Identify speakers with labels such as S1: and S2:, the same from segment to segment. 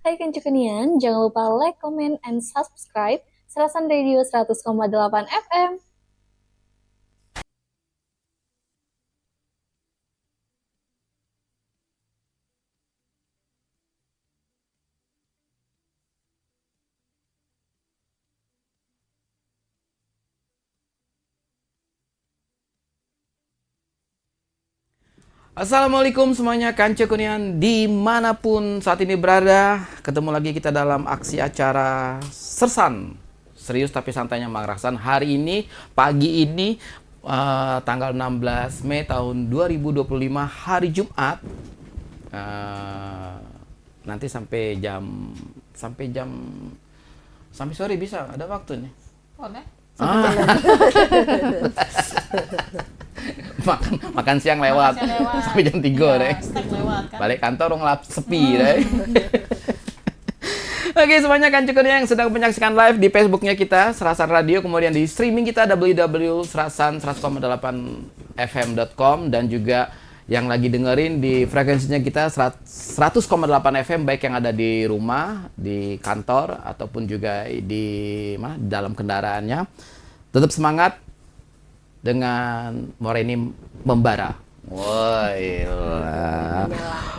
S1: Hai Kencukenian, jangan lupa like, comment, and subscribe Serasan Radio 100,8 FM.
S2: Assalamualaikum semuanya, Kanca Kunian dimanapun saat ini berada. Ketemu lagi kita dalam aksi acara Sersan Serius tapi Santainya Mang Raksan. Hari ini, pagi ini, tanggal 16 Mei tahun 2025, hari Jumat. Nanti sampai sore bisa, ada waktunya.
S3: Boleh.
S2: Makan siang lewat. Sampai jam 3 deh.
S3: Lewat, kan?
S2: Balik kantor ngelap sepi deh. Oke, semuanya kan cukup yang sedang menyaksikan live di Facebooknya kita Serasan Radio, kemudian di streaming kita www.serasan100,8fm.com, dan juga yang lagi dengerin di frekuensinya kita 100,8 FM, baik yang ada di rumah, di kantor, ataupun juga di dalam kendaraannya. Tetap semangat dengan Moreni membara. Woi.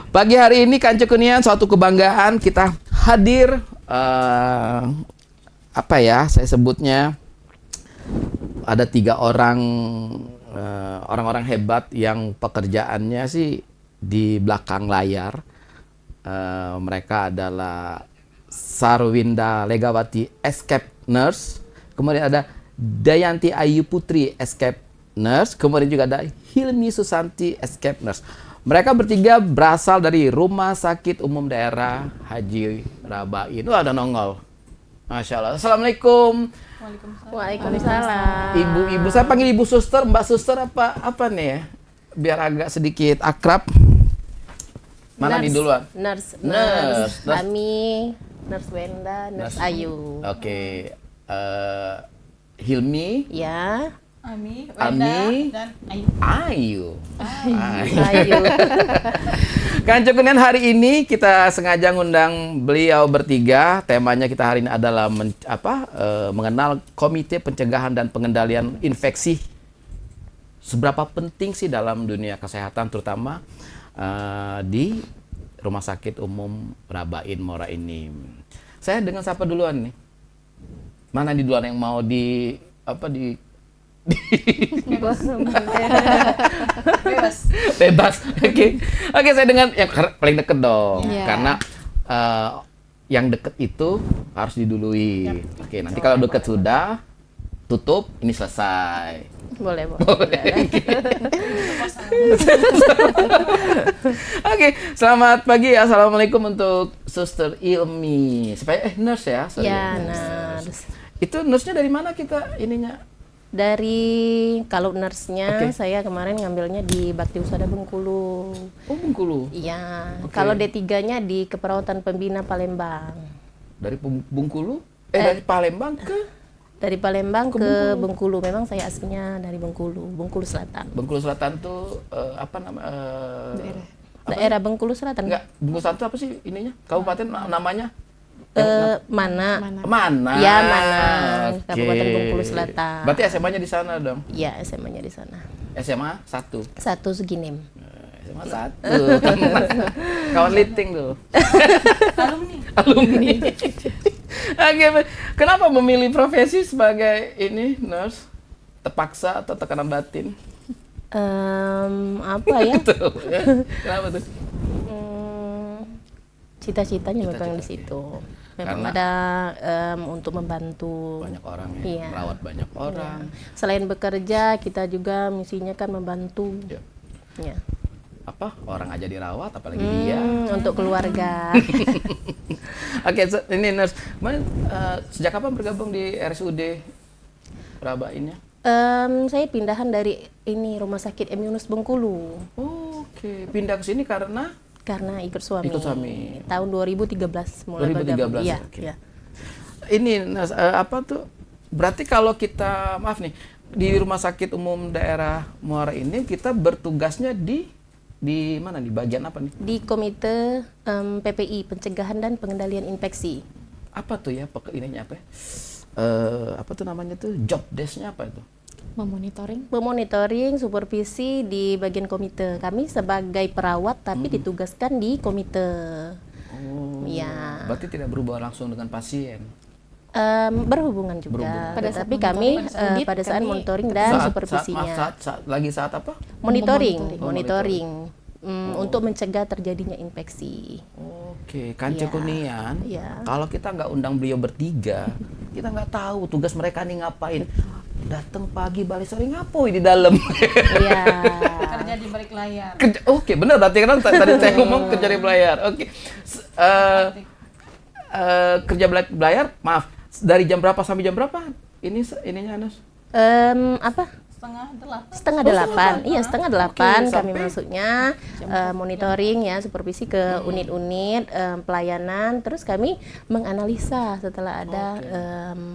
S2: Pagi hari ini Kanca Kunian, suatu kebanggaan kita hadir, saya sebutnya ada 3 orang-orang hebat yang pekerjaannya sih di belakang layar. Mereka adalah Sarwinda Legawati, escape nurse. Kemudian ada Dayanti Ayu Putri, escape nurse. Kemudian juga ada Hilmi Susanti, escape nurse. Mereka bertiga berasal dari Rumah Sakit Umum Daerah Haji Rabain. Wah, ada nongol. Masya Allah. Assalamualaikum.
S3: Waalaikumsalam.
S2: Ibu-ibu, saya panggil ibu suster, mbak suster apa nih ya? Biar agak sedikit akrab. Mana nih duluan?
S3: Nurse. Ami, Nurse Wenda, Nurse Ayu.
S2: Oke. Hilmi,
S3: Ya.
S2: Ami,
S3: Dan Ayu.
S2: Ayu. Kanca Kunian, hari ini kita sengaja ngundang beliau bertiga. Temanya kita hari ini adalah mengenal Komite Pencegahan dan Pengendalian Infeksi. Seberapa penting sih dalam dunia kesehatan, terutama di Rumah Sakit Umum Rabain Mora ini. Saya dengan siapa duluan nih? Mana di duluan yang mau bebas. Oke, saya dengan yang paling deket dong.
S3: Yeah.
S2: Karena yang deket itu harus didului. Oke, nanti kalau deket sudah tutup, ini selesai.
S3: Boleh.
S2: Oke, selamat pagi. Assalamualaikum untuk Suster Ilmi. Nurse ya? Sorry.
S3: Ya, nurse.
S2: Itu nurse-nya dari mana kita ininya?
S3: Kalau nurse-nya, saya kemarin ngambilnya di Bakti Husada Bengkulu.
S2: Oh, Bengkulu.
S3: Iya.
S2: Oke.
S3: Kalau D3-nya di Keperawatan Pembina Palembang.
S2: Dari Bengkulu? Dari Palembang ke?
S3: Dari Palembang ke Bengkulu. Memang saya aslinya dari Bengkulu Selatan.
S2: Bengkulu Selatan tuh
S3: Daerah Bengkulu Selatan.
S2: Enggak, Bengkulu Selatan apa sih ininya? Kabupaten namanya?
S3: Mana?
S2: Mana?
S3: Ya, Mana.
S2: Oke.
S3: Kabupaten Bengkulu Selatan.
S2: Berarti SMA-nya di sana dong?
S3: Iya, SMA-nya di sana.
S2: SMA 1.
S3: 1 Seginem.
S2: SMA 1. Kawan liting tuh. Alumni. Oke, kenapa memilih profesi sebagai nurse? Terpaksa atau tekanan batin?
S3: Apa ya?
S2: Tuh, ya. Kenapa tuh?
S3: Cita-citanya memang di situ. Memang
S2: Karena
S3: ada untuk membantu
S2: banyak orang ya,
S3: Iya.
S2: merawat banyak orang.
S3: Selain bekerja, kita juga misinya kan membantu.
S2: Ya.
S3: Ya.
S2: Orang aja dirawat, apalagi dia.
S3: Untuk keluarga.
S2: Oke, ini nurse. Sejak kapan bergabung di RSUD Rabainnya?
S3: Saya pindahan dari Rumah Sakit M. Yunus Bengkulu.
S2: Oke, pindah ke sini karena
S3: Ikut suami.
S2: Ikut suami.
S3: Tahun 2013 mulai bergabung.
S2: 2013.
S3: Iya,
S2: Oke.
S3: iya.
S2: Ini nurse, berarti kalau kita, maaf nih, di Rumah Sakit Umum Daerah Muara ini kita bertugasnya di di mana nih? Bagian apa nih?
S3: Di Komite PPI, Pencegahan dan Pengendalian Infeksi.
S2: Apa tuh ya? Ininya apa ya? Apa tuh namanya tuh? Job desk-nya apa itu?
S3: Memonitoring, supervisi di bagian komite. Kami sebagai perawat tapi ditugaskan di komite.
S2: Oh.
S3: Ya.
S2: Berarti tidak berhubungan langsung dengan pasien.
S3: Berhubungan juga.
S2: Berhubungan.
S1: Pada saat
S3: Tapi kami
S1: monitoring,
S3: pada saat
S1: kami
S3: monitoring dan supervisinya.
S2: Saat apa?
S3: Monitoring. Untuk mencegah terjadinya infeksi.
S2: Oke, Kanca Kunian.
S3: Iya.
S2: Kalau kita nggak undang beliau bertiga, kita nggak tahu tugas mereka nih ngapain. Datang pagi, balik sore ngapain di dalam?
S3: Iya.
S4: Kerja di balik layar.
S2: Oke, benar. Berarti kan tadi saya ngomong kerja di belayar. Oke. Kerja belayar, maaf. Dari jam berapa sampai jam berapa? Ininya Anus.
S3: Apa?
S4: 7:30.
S3: 7:30. Iya, 7:30 kami
S2: sampai
S3: masuknya monitoring ya, supervisi ke unit-unit pelayanan. Terus kami menganalisa setelah ada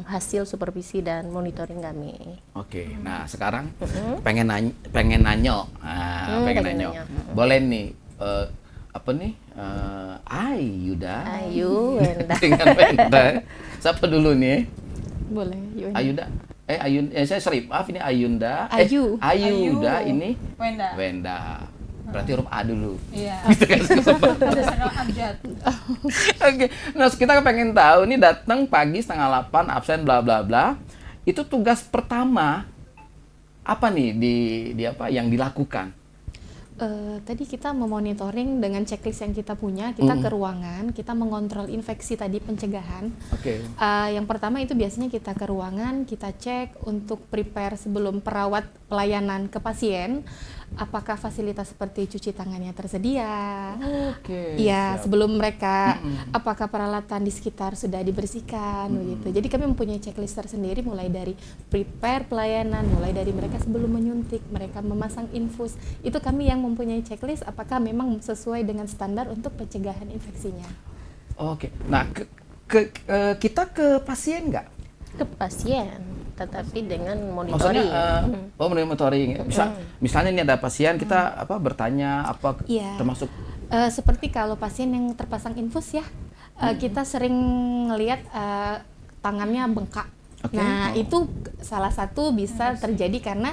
S3: hasil supervisi dan monitoring kami.
S2: Oke. Nah, sekarang pengen nanya. Pengen nanya. Boleh nih apa nih? Ayuda.
S3: Ayu, Wenda.
S2: Dengan Wenda. Siapa dulu nih?
S1: Boleh, yuk.
S2: Ayuda. Saya sorry, maaf ini Ayunda.
S1: Ayu.
S2: Ayuda ini
S4: Wenda.
S2: Wenda. Berarti huruf A dulu.
S4: Iya.
S2: Gitu kan?
S4: Ada sangat abjad.
S2: Oke. Nah, kita pengen tahu nih datang pagi 7:30 absen bla bla bla. Itu tugas pertama apa nih di apa yang dilakukan?
S1: Tadi kita memonitoring dengan checklist yang kita punya, kita ke ruangan, kita mengontrol infeksi tadi pencegahan.
S2: Oke.
S1: Yang pertama itu biasanya kita ke ruangan, kita cek untuk prepare sebelum perawat pelayanan ke pasien, apakah fasilitas seperti cuci tangannya tersedia.
S2: Oke.
S1: Iya,
S2: Siap.
S1: sebelum mereka, apakah peralatan di sekitar sudah dibersihkan, begitu. Jadi kami mempunyai checklist tersendiri, mulai dari prepare pelayanan, mulai dari mereka sebelum menyuntik, mereka memasang infus, itu kami yang mempunyai checklist, apakah memang sesuai dengan standar untuk pencegahan infeksinya.
S2: Oke. Nah, kita ke pasien nggak?
S3: Ke pasien, tetapi dengan
S2: Maksudnya,
S3: monitoring.
S2: monitoring. Misalnya ini ada pasien, kita apa bertanya apa
S1: Iya.
S2: termasuk.
S1: Seperti kalau pasien yang terpasang infus ya, kita sering ngelihat tangannya bengkak.
S2: Oke.
S1: Nah, itu salah satu bisa terjadi karena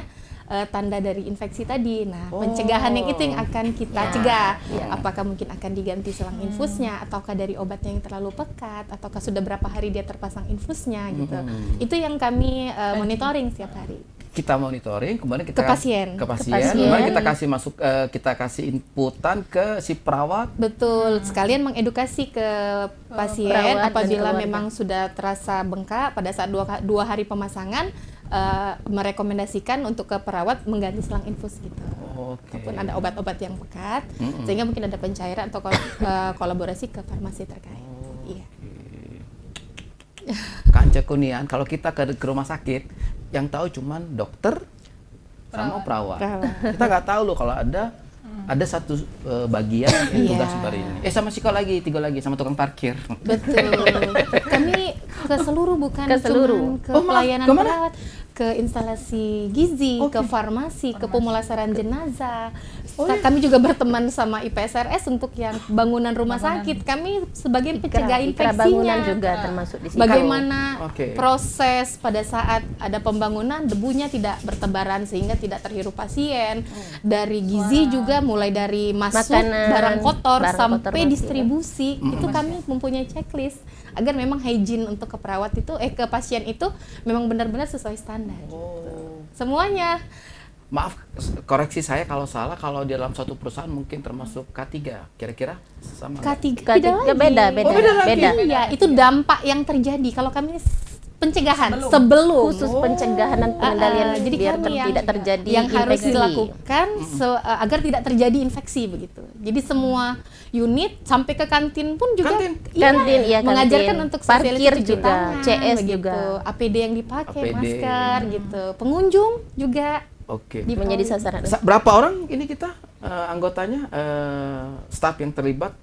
S1: tanda dari infeksi tadi. Nah, pencegahan yang itu yang akan kita cegah. Apakah mungkin akan diganti selang infusnya, ataukah dari obatnya yang terlalu pekat, ataukah sudah berapa hari dia terpasang infusnya gitu. Itu yang kami monitoring setiap hari.
S2: Kita monitoring, kemudian kita
S1: Ke pasien.
S2: kemudian kita kasih masuk, kita kasih inputan ke si perawat.
S1: Betul, sekalian mengedukasi ke pasien
S3: perawat dan
S1: apabila
S3: keluarga.
S1: memang sudah terasa bengkak pada saat dua hari pemasangan, merekomendasikan untuk ke perawat mengganti selang infus gitu.
S2: Oke.
S1: Ataupun ada obat-obat yang pekat, sehingga mungkin ada pencairan atau kolaborasi ke farmasi terkait. Iya.
S2: Kanca Kunian, kalau kita ke rumah sakit, yang tahu cuman dokter sama perawat. Kita nggak tahu loh kalau ada satu bagian yang tugas seperti ini. Sama psikolog lagi sama tukang parkir.
S1: Betul. Kami ke seluruh, bukan
S3: Ke seluruh.
S1: cuman ke
S2: Oh, malah
S1: pelayanan
S2: kemana?
S1: perawat, ke instalasi gizi, ke farmasi, ke pemulasaran jenazah. Kami juga berteman sama IPSRS untuk yang bangunan rumah sakit. Kami sebagai pencegah
S3: Ikra bangunan
S1: infeksinya.
S3: juga termasuk di situ.
S1: Bagaimana
S2: Oke.
S1: proses pada saat ada pembangunan, debunya tidak bertebaran sehingga tidak terhirup pasien. Dari gizi juga, mulai dari masuk
S3: Makanan,
S1: barang kotor
S3: barang
S1: sampai
S3: kotor masuk,
S1: distribusi, itu kami mempunyai checklist agar memang hygiene untuk ke perawat itu, ke pasien itu memang benar-benar sesuai standar. Semuanya.
S2: Maaf, koreksi saya kalau salah, kalau di dalam suatu perusahaan mungkin termasuk K3, kira-kira sama nggak?
S1: K3
S3: K3
S1: tidak lagi.
S3: beda. Beda.
S1: Iya, itu dampak yang terjadi. Kalau kami pencegahan sebelum.
S3: Khusus pencegahan dan pengendalian
S1: Jadi
S3: biar
S1: kami
S3: tidak terjadi
S1: yang harus
S3: infeksi.
S1: dilakukan agar tidak terjadi infeksi begitu. Jadi semua unit sampai ke kantin pun juga
S3: Kantin, iya,
S1: mengajarkan
S3: kantin.
S1: untuk
S3: Parkir
S1: sosialisasi cuci
S3: juga,
S1: tangan,
S3: CS
S1: begitu.
S3: juga.
S1: APD yang dipakai,
S2: APD.
S1: masker gitu. Pengunjung juga
S2: Oke.
S3: menjadi sasaran.
S2: Berapa orang ini kita anggotanya, staf yang terlibat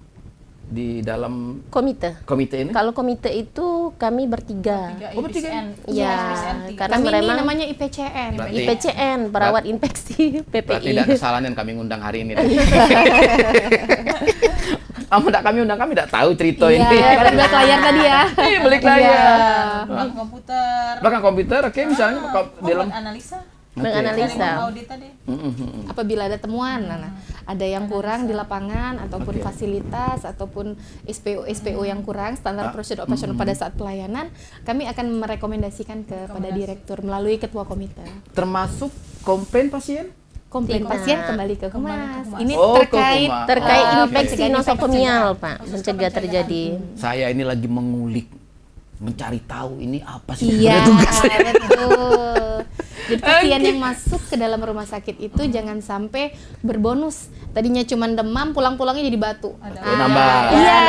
S2: di dalam
S3: Komite.
S2: komite ini?
S3: Kalau komite itu kami bertiga.
S2: Oh, bertiga?
S4: IPCN.
S3: Ya,
S4: IPCN 3.
S3: karena
S1: Kami ini
S3: memang
S1: namanya IPCN.
S2: Berarti-
S3: IPCN, perawat infeksi
S2: Berarti
S3: PPI.
S2: tidak kesalahan yang kami ngundang hari ini. Kami undang kami tidak tahu cerita
S1: Iya,
S2: ini.
S1: karena belik layar tadi ya.
S2: Iya, balik
S1: Iya.
S2: layar.
S4: Belakang komputer.
S2: Belakang komputer, oke, misalnya kalau di dalam
S4: Membuat analisa.
S3: Menganalisa.
S4: Dari audit tadi.
S1: Apabila ada temuan, ada yang kurang di lapangan ataupun
S2: Oke.
S1: fasilitas ataupun SPO yang kurang, standar prosedur operasional pada saat pelayanan, kami akan merekomendasikan kepada direktur melalui ketua komite.
S2: termasuk komplain pasien.
S1: Komplain
S3: Tidak.
S1: pasien kembali ke
S4: Kembali ke
S1: humas.
S4: humas.
S1: Ini
S2: Oh, ke
S1: terkait
S2: humas.
S3: Terkait
S2: Oh, oke.
S3: infeksi
S1: Mencegah
S3: nosokomial,
S4: infeksi.
S3: Pak,
S4: Khusus
S3: mencegah
S4: pencegahan.
S3: terjadi.
S2: Saya ini lagi mengulik, mencari tahu ini apa sih
S1: Iya,
S2: sebenarnya tugas saya.
S1: betul. Jadi pasien yang masuk ke dalam rumah sakit itu jangan sampai berbonus. Tadinya cuma demam, pulang-pulangnya jadi batu.
S4: Ada.
S2: Oh, nambah.
S1: Iya.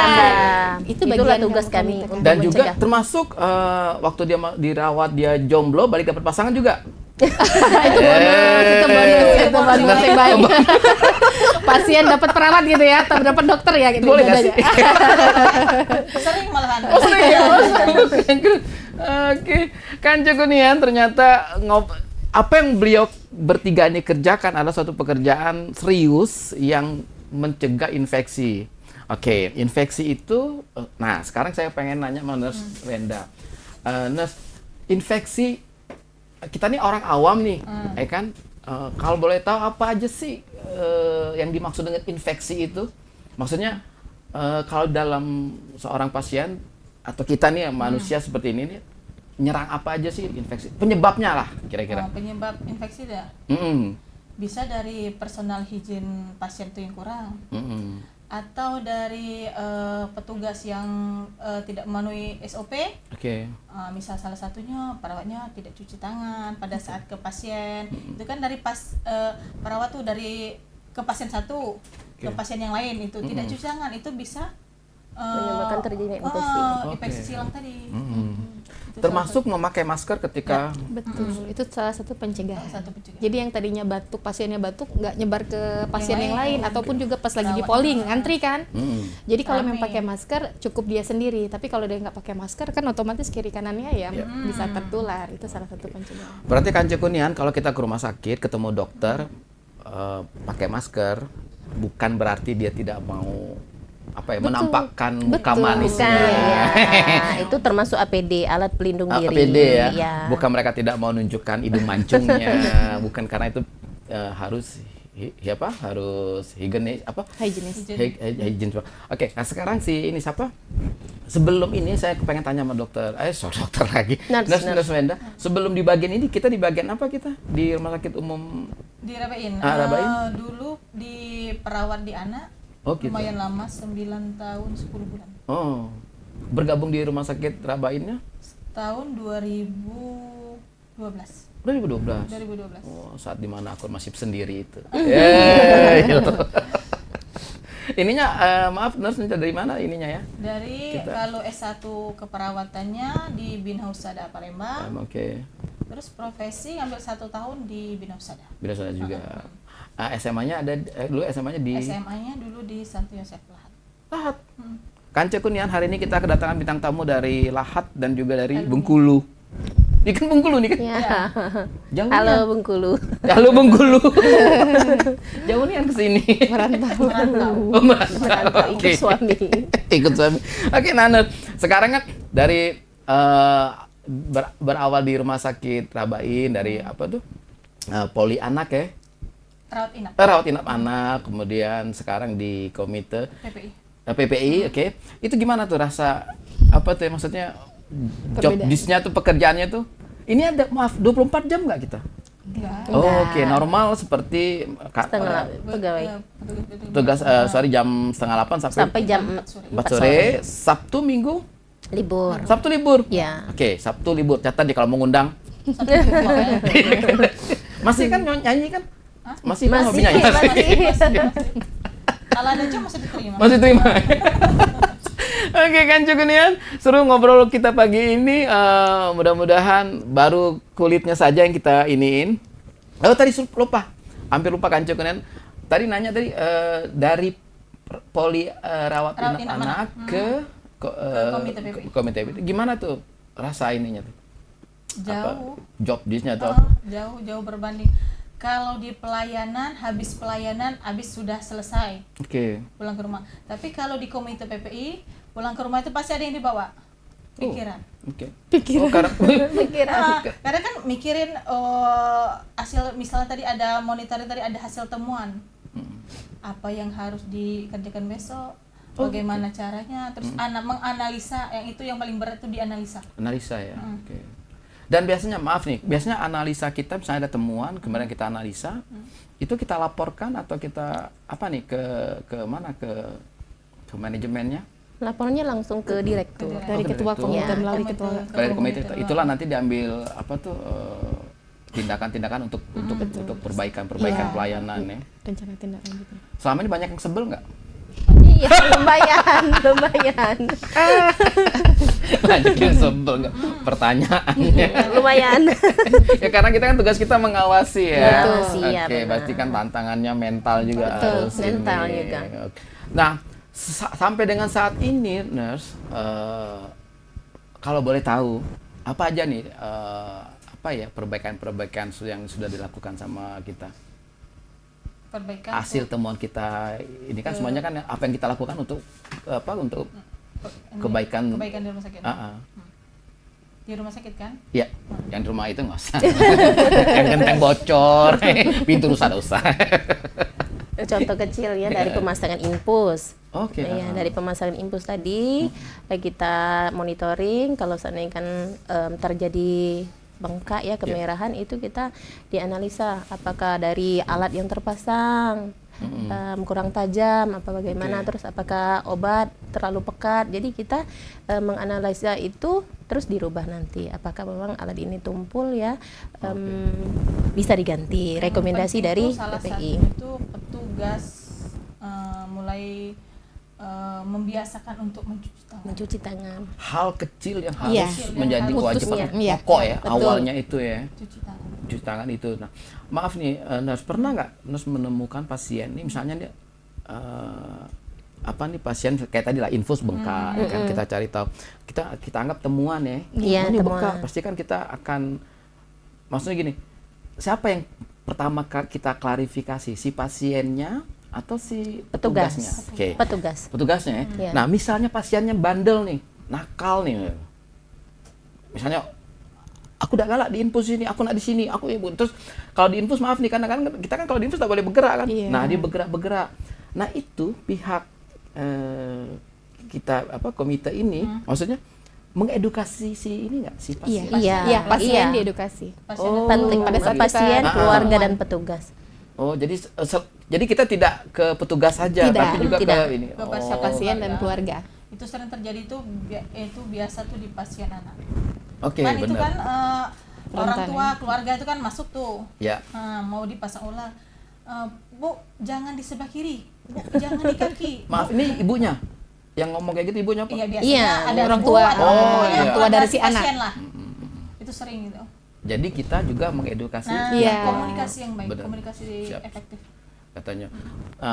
S3: Itu
S1: Itulah
S3: bagian tugas
S1: yang
S3: kami
S1: tekan.
S3: untuk
S2: Dan juga
S3: mencegah.
S2: termasuk waktu dia dirawat dia jomblo balik dapat pasangan juga.
S1: Itu bonus yang baik. Pasien dapat perawat gitu ya, atau dapat dokter ya gitu.
S2: Boleh nggak sih?
S4: Sering malahan.
S2: Oh sering ya? Oh, sering. Oke, kan Cekunian ternyata apa yang beliau bertiga ini kerjakan adalah suatu pekerjaan serius yang mencegah infeksi. Oke, infeksi itu, nah sekarang saya pengen nanya sama Nurse Wenda. Nurse, infeksi, kita nih orang awam nih, ya kan? Kalau boleh tahu apa aja sih yang dimaksud dengan infeksi itu? Maksudnya kalau dalam seorang pasien atau kita nih manusia seperti ini nih, nyerang apa aja sih infeksi? Penyebabnya lah kira-kira.
S4: Penyebab infeksi dah.
S2: Mm-mm.
S4: Bisa dari personal hygiene pasien itu yang kurang.
S2: Mm-mm.
S4: Atau dari petugas yang tidak memenuhi SOP.
S2: Oke.
S4: Misal salah satunya perawatnya tidak cuci tangan pada saat ke pasien. Itu kan dari perawat tuh dari ke pasien satu ke pasien yang lain itu tidak cuci tangan, itu bisa
S3: Menyebabkan terjadinya infeksi.
S4: infeksi silang tadi. Itu
S2: Termasuk memakai masker ketika
S1: Betul, itu salah satu pencegahan.
S4: salah satu pencegahan.
S1: Jadi yang tadinya batuk, pasiennya batuk, nggak nyebar ke pasien yang
S4: lain.
S1: lain, ataupun juga pas lagi di
S4: Perawat.
S1: polling, ngantri kan. Jadi kalau
S4: Rame.
S1: memang pakai masker, cukup dia sendiri. Tapi kalau dia nggak pakai masker, kan otomatis kiri kanannya ya bisa tertular. Itu salah satu pencegahan.
S2: berarti kan Cekunian kalau kita ke rumah sakit ketemu dokter pakai masker bukan berarti dia tidak mau menampakkan muka
S1: Betul.
S2: manisnya.
S3: Ya, itu termasuk APD, alat pelindung diri.
S2: APD ya.
S3: Ya.
S2: Bukan mereka tidak mau nunjukkan hidung mancungnya, bukan karena itu harus harus higienis
S1: Higienis.
S2: hygiene. Oke, nah sekarang ini siapa? Sebelum ini saya pengen tanya sama dokter, dokter lagi. Nurse Wenda. Sebelum di bagian ini kita di bagian apa kita? Di rumah sakit umum
S4: Dirabain.
S2: Rabain?
S4: Dulu di perawat di anak.
S2: Oh, gitu.
S4: Lumayan lama, 9 tahun 10 bulan.
S2: Oh. Bergabung di rumah sakit Rabainnya
S4: Tahun 2012.
S2: 2012.
S4: 2012.
S2: Oh, saat dimana aku masih sendiri itu. Gitu. Ininya maaf nurse dari mana ininya ya?
S4: Dari
S2: Kita.
S4: kalau S1 keperawatannya di Binhausada Palembang.
S2: Oke.
S4: Terus profesi ngambil 1 tahun di Binhausada.
S2: Biasa juga. SMA-nya ada dulu SMA-nya di
S4: SMA-nya dulu di Santo Yosef Lahat.
S2: Lahat. Kan Cekunian hari ini kita kedatangan bintang tamu dari Lahat dan juga dari Bengkulu. Ini kan Bengkulu nih kan?
S3: Ya.
S2: Jauh
S3: Halo
S2: nih.
S3: Bengkulu.
S2: Halo Bengkulu. Jauh nih ke sini.
S1: Merantau.
S2: Oh, merantau.
S3: Ikut suami.
S2: Ikut suami. Oke, Nana. Sekarang kan dari berawal di rumah sakit Rabain dari apa tuh? Poli anak ya.
S4: Rawat inap.
S2: Rawat inap anak, kemudian sekarang di komite
S4: PPI.
S2: PPI, oke. Itu gimana tuh rasa apa tuh maksudnya job
S1: Perbedaan.
S2: disk-nya tuh pekerjaannya tuh? Ini ada 24 jam nggak kita?
S4: Enggak.
S2: Oh, oke, normal seperti
S3: Setengah pegawai.
S2: tugas jam 7:30
S3: Sampai jam
S2: 4 sore, Sabtu Minggu,
S3: libur.
S2: Sabtu libur.
S3: Ya.
S2: Oke, Sabtu libur. Catat nih kalau mau ngundang. Masih kan nyanyi kan? Masih kan hobi nyanyi?
S4: Kalau ada job masih diterima.
S2: Masih terima. Oke kan Cekunian, seru ngobrol kita pagi ini. Mudah-mudahan baru kulitnya saja yang kita iniin. Oh tadi hampir lupa kan Cekunian. Tadi nanya dari poli rawat inap anak ke
S4: Komite PPI.
S2: Komite PPI. Gimana tuh rasa ininya tuh?
S4: Jauh.
S2: Job desk-nya atau apa?
S4: Jauh berbanding. Kalau di pelayanan, habis sudah selesai
S2: Oke.
S4: pulang ke rumah. Tapi kalau di komite PPI, pulang ke rumah itu pasti ada yang dibawa pikiran.
S2: Oke.
S1: Pikiran.
S4: Karena kan mikirin hasil, misalnya tadi ada monitoring, tadi ada hasil temuan. Apa yang harus dikerjakan besok? Bagaimana caranya? Terus menganalisa, yang itu yang paling berat itu dianalisa.
S2: Analisa ya. Oke. Dan biasanya biasanya analisa kita misalnya ada temuan, kemudian kita analisa, itu kita laporkan atau kita apa nih ke mana ke manajemennya?
S3: Laporannya langsung ke direktur.
S1: Dari ketua komite melalui ketua
S2: Dari komite itulah nanti diambil apa tuh tindakan-tindakan untuk perbaikan pelayanan ya.
S1: rencana tindak lanjut.
S2: Selama ini banyak yang sebel nggak?
S3: Iya, lumayan.
S2: Banyak yang sebel nggak? Pertanyaannya.
S3: Lumayan.
S2: Ya karena kita kan tugas kita mengawasi ya.
S3: Betul sih, ya,
S2: Oke,
S3: benar.
S2: pasti kan tantangannya mental juga
S3: Betul,
S2: harus
S3: mental
S2: ini.
S3: juga.
S2: Oke. Nah, sampai dengan saat ini, Nurse, kalau boleh tahu apa aja nih perbaikan-perbaikan yang sudah dilakukan sama kita?
S4: Perbaikan
S2: Hasil temuan kita ini kan semuanya kan apa yang kita lakukan untuk kebaikan
S4: di rumah sakit. Di rumah sakit kan?
S2: Ya, yang di rumah itu nggak usah. Yang genteng bocor, pintu rusak-rusak.
S3: Contoh kecil ya dari pemasangan infus.
S2: Oke.
S3: Ya, dari pemasangan infus tadi kita monitoring kalau seandainya kan terjadi bengkak ya kemerahan itu kita dianalisa apakah dari alat yang terpasang kurang tajam apa bagaimana terus apakah obat terlalu pekat, jadi kita menganalisa itu terus dirubah nanti apakah memang alat ini tumpul ya bisa diganti, rekomendasi dari
S4: salah
S3: PPI.
S4: satu itu petugas mulai membiasakan untuk
S3: mencuci tangan.
S2: Hal kecil yang harus
S1: Iya.
S2: menjadi kewajiban
S1: Iya.
S2: pokok ya,
S3: Betul.
S2: awalnya itu ya.
S4: cuci tangan.
S2: Cuci tangan itu. Nah, maaf nih, Nurse, pernah nggak Nurse menemukan pasien nih, misalnya dia pasien kayak tadi lah infus bengkak, ya kan kita cari tahu, kita anggap temuan ya.
S3: Iya,
S2: Ini
S3: temuan.
S2: bengkak, pasti kan kita akan, maksudnya gini, siapa yang pertama kita klarifikasi, si pasiennya atau si
S3: Petugas.
S2: petugasnya? Oke. Petugasnya ya.
S3: Iya.
S2: Nah, misalnya pasiennya bandel nih, nakal nih, misalnya aku udah galak di infus ini, aku nak di sini, aku ibu. Terus kalau di infus maaf nih, karena kan kita kan kalau di infus tak boleh bergerak kan.
S1: Iya.
S2: Nah, dia bergerak. Nah, itu pihak kita komite ini maksudnya mengedukasi si ini nggak si pasien?
S1: Iya, pasien
S3: Iya.
S1: diedukasi.
S3: Penting
S1: pada saat
S3: pasien,
S1: kita-
S3: keluarga dan petugas.
S2: Oh, jadi kita tidak ke petugas saja,
S1: Tidak,
S2: tapi juga
S3: tidak.
S2: ke ini.
S4: Ke
S1: Pasien dan keluarga.
S4: Itu sering terjadi itu biasa tuh di pasien anak.
S2: Oke,
S4: Kan itu kan
S2: benar.
S4: orang
S1: Rentan,
S4: tua keluarga itu kan masuk tuh.
S2: Ya.
S4: Mau dipasang ulang. Bu, jangan di sebelah kiri. Bu, jangan di kaki.
S2: Maaf, ini ibunya yang ngomong kayak gitu, ibunya apa?
S4: Iya, biasanya
S3: Iya,
S4: ada
S1: orang
S4: ibu
S1: tua.
S4: atau
S2: Oh,
S4: pokoknya
S2: iya.
S1: Tua dari si
S4: pasien
S1: anak.
S4: lah. Itu sering gitu.
S2: Jadi kita juga mengedukasi
S4: Nah,
S1: Iya.
S4: komunikasi yang baik,
S2: Benar.
S4: komunikasi
S2: Siap.
S4: efektif.
S2: katanya.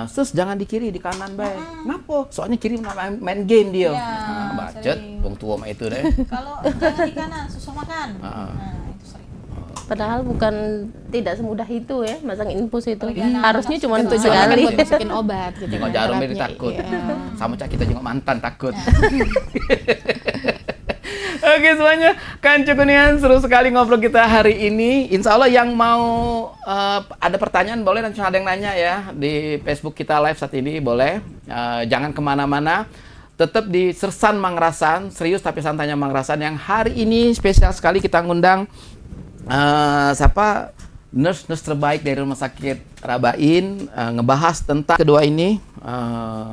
S2: Sus jangan di kiri, di kanan baik. Ngapa? Soalnya kiri main game dia.
S4: Iya,
S2: Bacet,
S4: sering.
S2: wong tua mah itu deh.
S4: Kalau jangan di kanan, susah makan.
S2: Ah.
S4: Nah, itu sering.
S3: Padahal bukan tidak semudah itu ya masang infus itu.
S4: Apalagi anak-anak
S3: Harusnya cuma
S1: Tujuannya kan
S3: sekali.
S1: buat masukin obat gitu.
S2: Jengok
S1: kan,
S2: jarum ini
S1: terapnya,
S2: takut.
S1: iya.
S2: Sama cak kita jengok mantan takut. Oke semuanya, kan Kuningan seru sekali ngobrol kita hari ini. Insya Allah yang mau ada pertanyaan boleh, nanti ada yang nanya ya di Facebook kita live saat ini boleh. Jangan kemana-mana, tetap di Sersan Mangrasan, serius tapi santainya Mangrasan yang hari ini spesial sekali kita ngundang siapa nurse terbaik dari Rumah Sakit Rabain, ngebahas tentang kedua ini,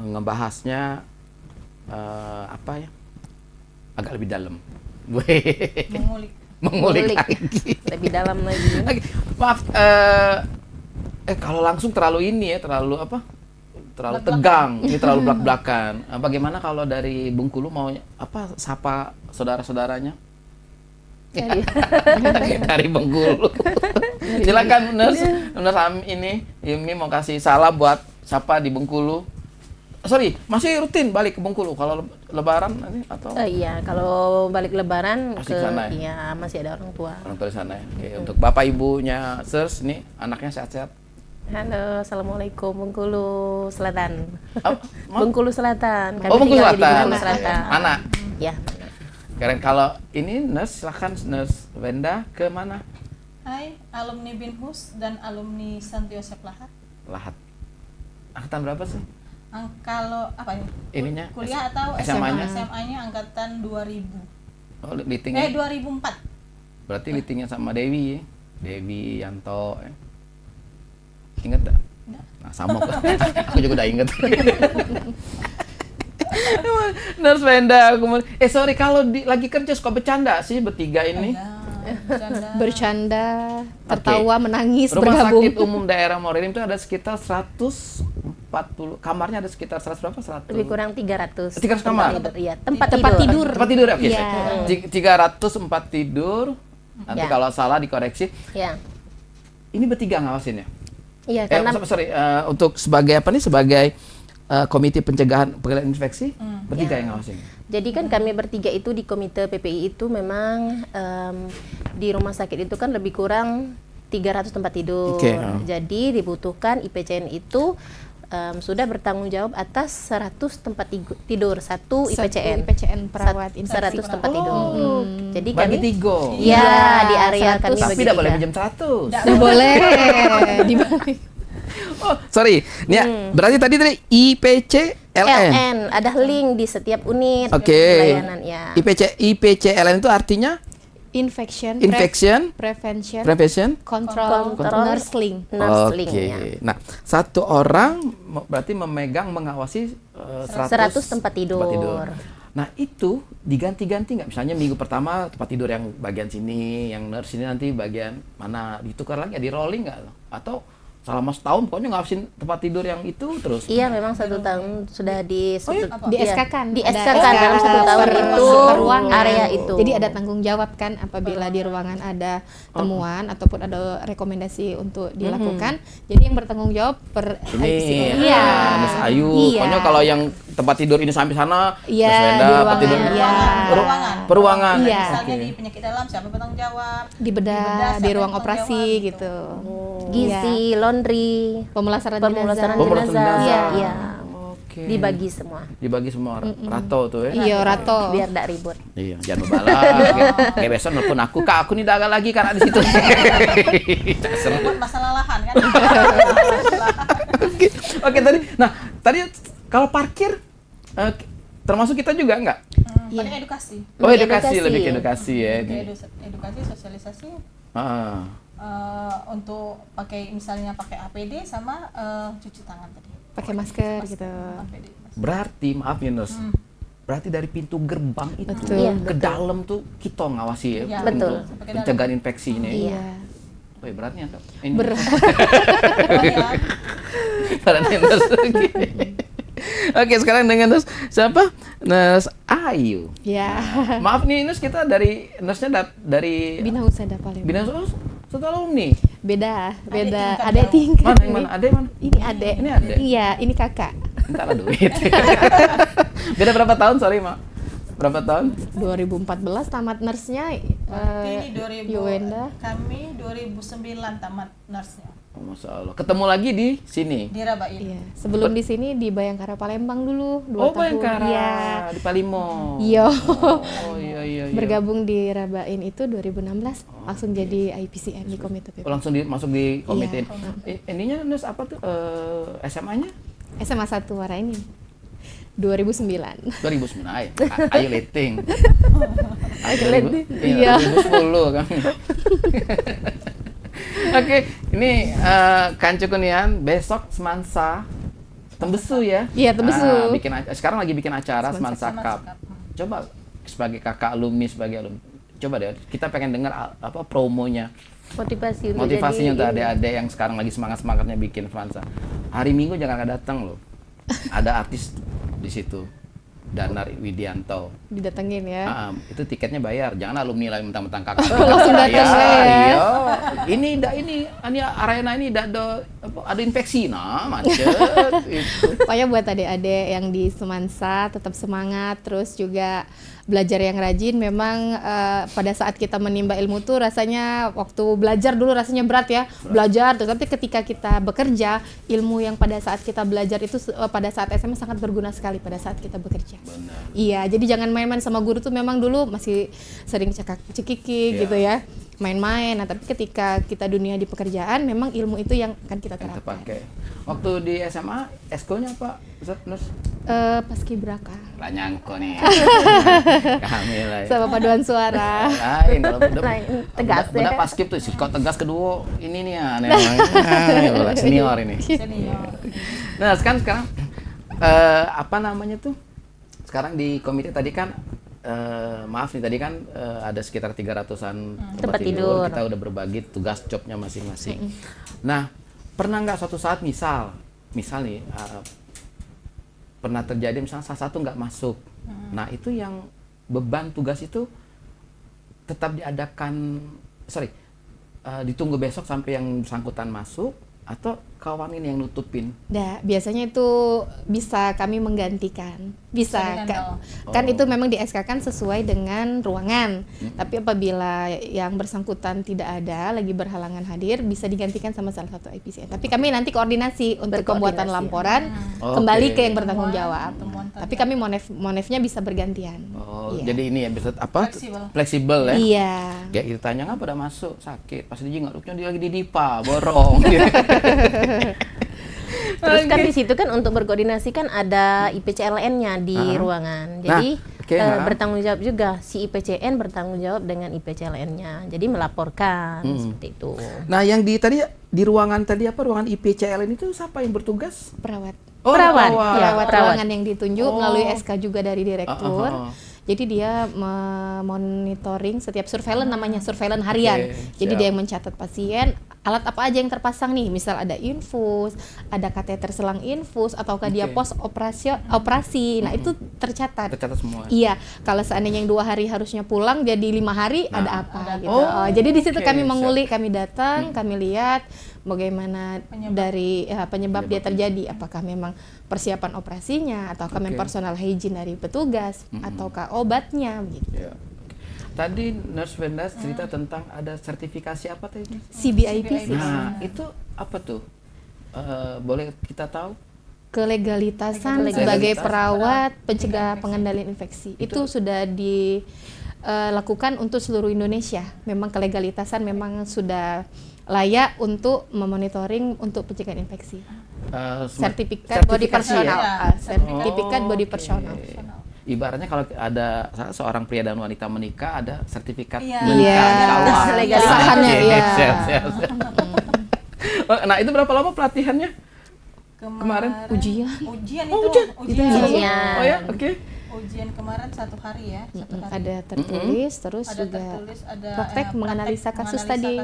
S2: ngebahasnya apa ya, agak lebih dalam. Mengulik lagi.
S3: Lebih dalam lagi.
S2: Oke, maaf, kalau langsung terlalu ini ya, terlalu apa? Terlalu tegang, ini terlalu belak-belakan. Bagaimana kalau dari Bengkulu mau apa? Sapa saudara-saudaranya? Dari Bengkulu. Silakan nurse ini Yumi mau kasih salam buat siapa di Bengkulu. Sorry, masih rutin balik ke Bengkulu. Kalau Lebaran ini atau
S3: Iya, kalau balik Lebaran
S2: Masih ke sana ya?
S3: iya masih ada orang tua.
S2: orang tua di sana ya? Oke, untuk bapak ibunya Sirs nih anaknya sehat-sehat.
S3: Halo, assalamualaikum Bengkulu Selatan.
S2: Oh, Ma?
S3: Bengkulu Selatan. Kami
S2: Oh, Bengkulu
S3: tinggal di
S2: Selatan.
S3: Bengkulu Selatan.
S2: Mana?
S3: Ya.
S2: Keren. Kalau ini nurse silahkan nurse Wenda ke mana?
S4: Hai, alumni Binhus dan alumni Santo Yosef Lahat.
S2: Lahat. Angkatan berapa sih?
S4: Kalau apa ya?
S2: Ininya,
S4: Kuliah atau
S2: SMA-nya?
S4: SMA-nya angkatan 2000.
S2: Oh, leadingnya.
S4: 2004.
S2: Berarti leadingnya sama Dewi ya? Dewi Yanto. Ya. Ingat gak?
S4: Enggak.
S2: Nah, sama kok. Aku juga udah inget. Nurse Wenda, sorry kalau lagi kerja suka bercanda sih bertiga ini.
S4: Ya, bercanda.
S1: Bercanda, tertawa, menangis,
S2: Rumah
S1: bergabung.
S2: sakit umum daerah Moririm itu ada sekitar 140, kamarnya ada sekitar 100 berapa? 100.
S3: Lebih kurang 300.
S2: 300 kamar?
S3: Tempat tidur, iya, tempat
S1: Tempat tidur.
S2: Tempat tidur ya, oke.
S1: Iya.
S2: 304 tidur. Nanti
S3: Ya.
S2: kalau salah dikoreksi.
S3: Ya.
S2: Ini bertiga ngawasin ya?
S3: Iya, karena
S2: Untuk sebagai apa nih? Sebagai Komite Pencegahan Pengendalian Infeksi, bertiga yang ngawasin.
S3: jadi kan kami bertiga itu di komite PPI itu memang di rumah sakit itu kan lebih kurang 300 tempat tidur.
S2: Oke.
S3: Jadi dibutuhkan IPCN itu sudah bertanggung jawab atas 100 tempat tidur, satu IPCN.
S1: IPCN perawat infeksi.
S3: 100 tempat tidur. Jadi
S2: Bagi
S3: kami
S2: tiga.
S3: Iya, di area
S1: 100.
S3: kami
S2: Tapi
S3: bagi
S2: tidak boleh
S3: tiga.
S2: pinjam 100.
S1: Nggak boleh dibalik.
S2: Oh, sorry. Nih, berarti tadi IPCLN.
S3: LN ada link di setiap unit
S2: Oke.
S3: pelayanan ya.
S2: IPCLN itu artinya
S1: Infection,
S2: prevention,
S1: control, nursing.
S3: Nurse
S2: Oke.
S3: link ya.
S2: Nah, satu orang berarti mengawasi
S3: 100 tempat tidur.
S2: Nah, itu diganti-ganti nggak? Misalnya minggu pertama tempat tidur yang bagian sini, yang nurse ini nanti bagian mana, ditukar lagi, di rolling nggak? Atau selama setahun pokoknya ngawasin tempat tidur yang itu terus?
S3: Iya, memang 1 tahun sudah
S1: Di
S3: iya,
S1: SK-kan.
S3: di
S1: Ada
S3: SK-kan dalam 1 tahun
S1: per-
S3: itu
S1: per ruangan.
S3: area itu.
S1: Jadi ada tanggung jawab kan apabila di ruangan ada temuan ataupun ada rekomendasi untuk dilakukan. Jadi yang bertanggung jawab per
S2: Ini
S1: Iya.
S2: Nurse Ayu.
S1: Iya.
S2: Pokoknya kalau yang tempat tidur ini sampai sana,
S1: Iya,
S2: Nurse Wenda,
S1: di
S2: tempat tidur
S1: ruangan. Iya.
S4: Peruangan.
S2: peruangan.
S1: Iya.
S4: Misalnya
S2: Oke.
S4: di penyakit dalam siapa bertanggung jawab?
S1: di bedah
S4: siapa
S1: di
S4: yang
S1: ruang
S4: bertanggung
S1: operasi
S4: jawab,
S1: gitu.
S3: gizi, laundry,
S1: Pemulasaran
S3: pemulasaran
S1: jenazah.
S3: jenazah.
S1: Iya.
S3: Iya.
S2: Oke.
S3: Dibagi semua
S2: Dibagi semua rato tuh ya.
S1: Iya, Rato.
S3: biar tidak ribut.
S2: Iya, jangan membalas. Kayak besok nelfon aku, Kak, aku nih dagang lagi karena di situ.
S4: Buat masalah lahan kan?
S2: Oke, tadi kalau parkir termasuk kita juga nggak?
S4: Paling edukasi.
S2: Oh, edukasi,
S3: Edukasi.
S2: lebih ke edukasi ya.
S4: Edukasi, sosialisasi
S2: Ah.
S4: untuk misalnya pakai APD sama cuci tangan tadi.
S1: Pakai masker gitu.
S4: APD.
S2: Berarti maaf ya, Nurse. Berarti dari pintu gerbang itu
S1: Betul.
S3: Iya,
S2: ke
S3: betul.
S2: dalam tuh kita ngawasi ya,
S4: Iya,
S3: betul.
S2: untuk
S4: Sampai ke
S2: pencegahan infeksi ini.
S1: Iya.
S2: Oh, ya, beratnya Dok. Ini.
S1: Berat.
S4: Banyak.
S2: Beratnya, Nurse. Oke, sekarang dengan Nurse siapa? Nurse Ayu.
S1: Ya.
S2: Maaf nih, Nurse, kita dari nurse-nya dari
S1: Bina Husada paling.
S2: Bina satu alumni.
S1: Beda,
S4: tingkat
S1: ada
S4: jauh.
S1: tingkat.
S2: Mana yang mana? Ada yang mana?
S1: Ini adek.
S2: Ini adek?
S1: Iya, ini kakak.
S2: Entar lah duit. Beda berapa tahun? Sorry, Mak. Berapa tahun?
S1: 2014 tamat nurse-nya
S4: Ini 2000.
S1: Yuwenda.
S4: Kami 2009 tamat nurse-nya
S2: Oh, Masya Allah. Ketemu lagi di sini.
S4: di Rabain.
S1: Iya, sebelum di sini di Bayangkara Palembang dulu 2
S2: Oh,
S1: tahun.
S2: Bayangkara.
S1: Iya.
S2: Di Palimo.
S1: Iya.
S2: Oh, iya.
S1: Bergabung di Rabain itu 2016 langsung jadi IPCN di komite PP.
S2: Oh, langsung masuk di komite.
S1: Iya.
S2: Ininya Nurse apa tuh? SMA-nya?
S1: SMA 1 Wara ini 2009.
S2: 2009. Ayo leting. Ayo
S1: leting.
S2: Iya.
S1: Iya.
S2: 2010 kan. Oke, ini Kancu Kunian besok Semansa Tembesu ya?
S1: Iya, Tembesu.
S2: Sekarang lagi bikin acara Semansa
S4: Semansa
S2: Cup.
S4: Cup.
S2: Coba sebagai kakak alumni, coba deh kita pengen dengar apa promonya. Motivasinya untuk adik-adik yang sekarang lagi semangat-semangatnya bikin Semansa. Hari Minggu jangan datang loh. Ada artis di situ. Danar Widianto.
S1: Didatengin ya.
S2: Itu tiketnya bayar, jangan alumni lah mentang-mentang kakak.
S1: Langsung datang
S2: ya,
S1: ya.
S2: iya. Ini arena ini ada infeksi macet. Itu.
S1: Pokoknya buat adik-adik yang di Semansa tetap semangat, terus juga belajar yang rajin. Memang pada saat kita menimba ilmu tuh rasanya waktu belajar dulu rasanya berat ya, belajar. Tapi ketika kita bekerja, ilmu yang pada saat kita belajar itu pada saat SMA sangat berguna sekali pada saat kita bekerja.
S2: Benar.
S1: Iya, jadi jangan main-main sama guru tuh. Memang dulu masih sering cekiki gitu ya, main-main. Nah, tapi ketika kita dunia di pekerjaan, memang ilmu itu yang akan kita
S2: Yang
S1: terapkan.
S2: terpakai. Waktu di SMA, eskonya apa? Ustaz Nurs?
S1: Paskibraka
S2: Lah nyangko nih. Kami lah. Ya.
S1: sama paduan suara.
S2: Lain kalau
S3: Lain, tegas ya.
S2: Benar paskib tuh, kok tegas kedua ini nih ya. Senior ini.
S4: Senior.
S2: Nah, sekarang apa namanya tuh? Sekarang di komite tadi kan maaf nih tadi kan ada sekitar 300-an tempat tidur. Kita udah berbagi tugas jobnya masing-masing. Nah, pernah nggak suatu saat misal nih pernah terjadi misalnya salah satu nggak masuk. Nah, itu yang beban tugas itu tetap ditunggu besok sampai yang bersangkutan masuk atau kawan ini yang nutupin?
S1: Biasanya itu bisa kami menggantikan. Bisa kan, kan itu memang di SK-kan sesuai dengan ruangan. Tapi apabila yang bersangkutan tidak ada, lagi berhalangan hadir, bisa digantikan sama salah satu IPCN. Tapi kami nanti koordinasi untuk pembuatan laporan kembali ke yang bertanggung jawab. Tapi kami monefnya bisa bergantian.
S2: Jadi ini ya bisa fleksibel ya?
S1: Iya.
S2: Kayak kita tanya nggak pada masuk sakit, pas dijenguk dia lagi di DIPA borong.
S3: Terus kan di situ kan untuk berkoordinasi kan ada IPCLN-nya di ruangan. Jadi bertanggung jawab juga, si IPCN bertanggung jawab dengan IPCLN-nya. Jadi melaporkan seperti itu.
S2: Nah, yang tadi di ruangan tadi ruangan IPCLN itu siapa yang bertugas?
S1: Perawat.
S3: Perawat.
S1: Perawat ruangan yang ditunjuk melalui SK juga dari direktur. Jadi dia memonitoring setiap surveillance, namanya surveillance harian. Jadi dia yang mencatat pasien, alat apa aja yang terpasang nih, misal ada infus, ada kateter selang infus, ataukah dia pos operasi. Nah, itu tercatat.
S2: Tercatat semua.
S1: Iya, kalau seandainya yang 2 hari harusnya pulang, jadi 5 hari ada apa gitu. Jadi di situ kami mengulik, kami datang, kami lihat bagaimana dari penyebab dia terjadi, apakah memang persiapan operasinya, ataukah memang personal hygiene dari petugas, ataukah obatnya begitu.
S2: Tadi Nurse Wenda cerita tentang ada sertifikasi apa tadi?
S1: CBIPC.
S2: Nah, itu apa tuh? Boleh kita tahu?
S1: Kelegalitasan sebagai perawat pencegah pengendalian infeksi. Itu sudah dilakukan untuk seluruh Indonesia. Memang kelegalitasan memang sudah layak untuk memonitoring untuk pencegahan infeksi. Sertifikat body personal. Sertifikat body personal.
S2: Ibaratnya kalau ada seorang pria dan wanita menikah, ada sertifikat
S1: menikah. Legalitasnya
S2: Nah, itu berapa lama pelatihannya? Kemarin
S1: ujian
S4: itu.
S2: Oh ya, oke.
S4: Ujian kemarin 1 hari ya.
S1: Ada tertulis, terus
S4: ada
S1: juga
S4: ada
S1: praktek menganalisa kasus tadi.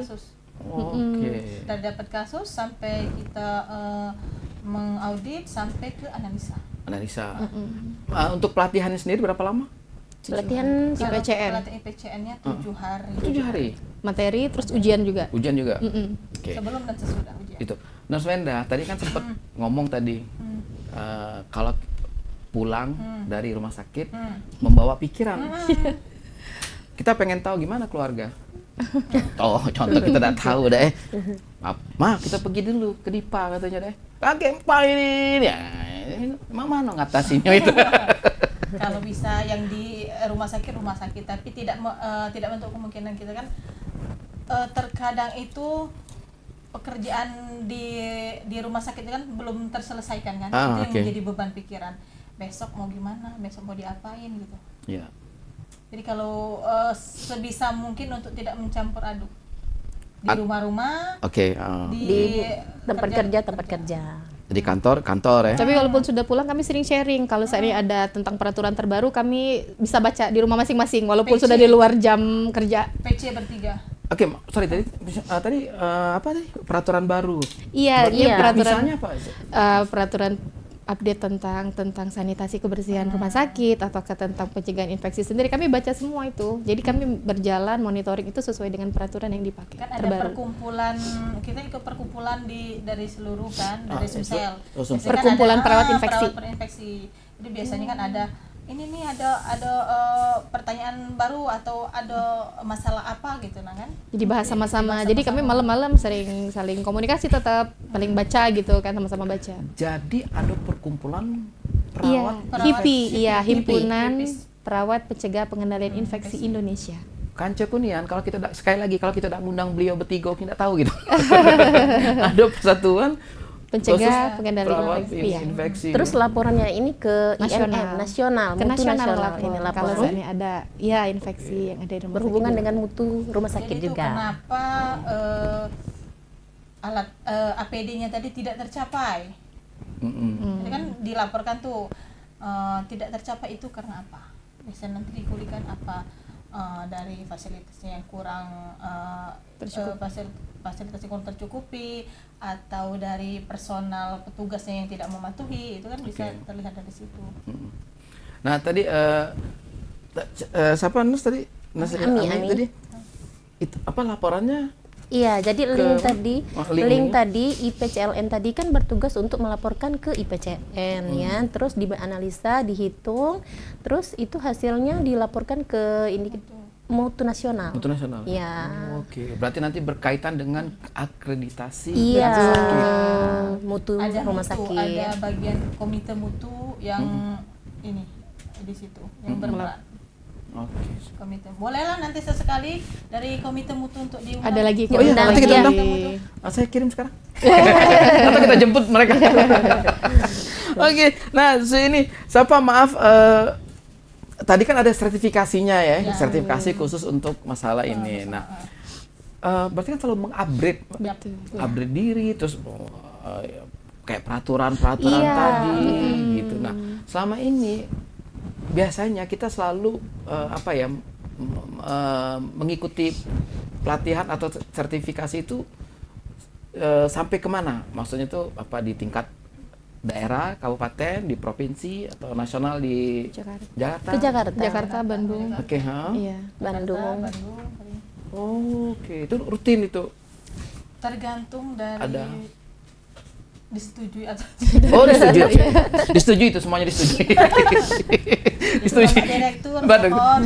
S4: Kita dapat kasus sampai kita mengaudit sampai ke analisa.
S2: Untuk pelatihannya sendiri berapa lama?
S3: Pelatihan
S1: IPCN.
S4: Pelatihan IPCN-nya 7 hari.
S2: 7 hari.
S1: Materi terus ujian juga.
S2: Ujian juga.
S4: Sebelum dan sesudah ujian.
S2: Itu. Nurse Wenda tadi kan sempat ngomong tadi kalau pulang dari rumah sakit membawa pikiran. Kita pengen tahu gimana keluarga. Contoh kita tidak tahu deh. Ma, kita pergi dulu ke DIPA katanya deh. Kakek ini ya. Mama no ngatasinnya itu.
S4: Kalau bisa yang di rumah sakit, tapi tidak untuk kemungkinan kita kan terkadang itu pekerjaan di rumah sakit itu kan belum terselesaikan kan. Itu yang menjadi beban pikiran. Besok mau gimana? Besok mau diapain gitu.
S2: Iya.
S4: Jadi kalau sebisa mungkin untuk tidak mencampur aduk di rumah-rumah,
S3: di tempat kerja.
S2: Di kantor ya.
S1: Tapi walaupun sudah pulang, kami sering sharing. Kalau seandainya ada tentang peraturan terbaru, kami bisa baca di rumah masing-masing, walaupun sudah di luar jam kerja.
S4: PC bertiga.
S2: Oke, sorry tadi apa tadi peraturan baru?
S1: Iya, peraturan.
S2: Misalnya apa?
S1: Peraturan update tentang sanitasi kebersihan rumah sakit atau tentang pencegahan infeksi sendiri, kami baca semua itu. Jadi kami berjalan monitoring itu sesuai dengan peraturan yang dipakai
S4: Kan ada
S1: terbaru.
S4: perkumpulan, kita ikut perkumpulan dari seluruh kan, dari Sumsel.
S2: Sumsel.
S4: Biasanya kan
S1: Perkumpulan
S4: ada,
S1: perawat infeksi.
S4: perawat infeksi. Jadi biasanya kan ada ini nih ada pertanyaan baru atau ada masalah apa gitu nah kan.
S1: Jadi bahas sama-sama. Jadi kami malam-malam sering saling komunikasi, tetap paling baca gitu kan, sama-sama baca.
S2: Jadi ada perkumpulan
S1: Iya,
S2: perawat
S1: HIPI, iya,
S4: HIPI.
S1: Himpunan
S4: HIPI.
S1: Perawat Pencegah Pengendalian Infeksi Indonesia.
S2: Kanca Kunian, kalau kita sekali lagi kalau kita tidak ngundang beliau bertiga kita tahu gitu. Ada persatuan
S1: Pencegah
S2: khusus
S1: Pengendalian
S2: perawat
S1: Infeksi. Iya.
S2: infeksi.
S3: Terus laporannya ini ke
S1: Nasional.
S3: nasional,
S1: Ke
S3: mutu
S1: nasional
S3: nasional ini
S1: lapor. Kalau
S3: lapor.
S1: misalnya ada ya infeksi yang ada di rumah
S3: Berhubungan
S1: sakit.
S3: dengan mutu rumah sakit
S4: Jadi itu
S3: juga.
S4: kenapa alat APD-nya tadi tidak tercapai? Jadi kan dilaporkan tuh tidak tercapai itu karena apa? Bisa nanti dikulikan apa dari fasilitasnya yang kurang fasilitas yang kurang tercukupi atau dari personal petugasnya yang tidak mematuhi, itu kan bisa
S2: Oke.
S4: terlihat dari situ.
S2: Nah tadi siapa Nus tadi?
S3: Ami.
S2: Tadi itu apa laporannya?
S3: Iya, jadi link tadi,
S2: link
S3: link
S2: ini.
S3: tadi IPCLN tadi kan bertugas untuk melaporkan ke IPCN ya, terus dianalisa, dihitung, terus itu hasilnya dilaporkan ke ini mutu nasional.
S2: Mutu nasional.
S3: Iya.
S2: Oke, berarti nanti berkaitan dengan akreditasi.
S3: Iya,
S2: rumah sakit.
S3: mutu
S4: Ada
S3: rumah
S4: mutu,
S3: sakit.
S4: ada bagian komite mutu yang ini di situ yang berperan.
S2: Oke.
S4: Komite. Bolehlah nanti sesekali dari komite mutu untuk diundang.
S1: Ada lagi
S2: Oh iya,
S3: Undang,
S2: nanti kita
S3: iya.
S2: undang. Saya kirim sekarang. Atau kita jemput mereka. Oke, nah ini siapa maaf tadi kan ada sertifikasinya ya, sertifikasi khusus untuk masalah ini. Nah, berarti kan selalu mengupgrade, upgrade diri, terus kayak peraturan-peraturan
S3: Iya.
S2: tadi, gitu. Nah, selama ini biasanya kita selalu mengikuti pelatihan atau sertifikasi itu sampai kemana? Maksudnya itu apa di tingkat daerah, kabupaten, di provinsi atau nasional di
S1: Jakarta.
S2: Jakarta?
S3: Ke Jakarta.
S1: Jakarta, Bandung.
S2: Oke, ha?
S1: Iya.
S3: Bandung.
S2: Oke, itu rutin itu.
S4: Tergantung dari
S2: Ada.
S4: disetujui atau
S2: Oh, disetujui. Disetujui itu semuanya disetujui. Disetujui.
S4: Bapak Direktur
S2: Bandung.
S4: mohon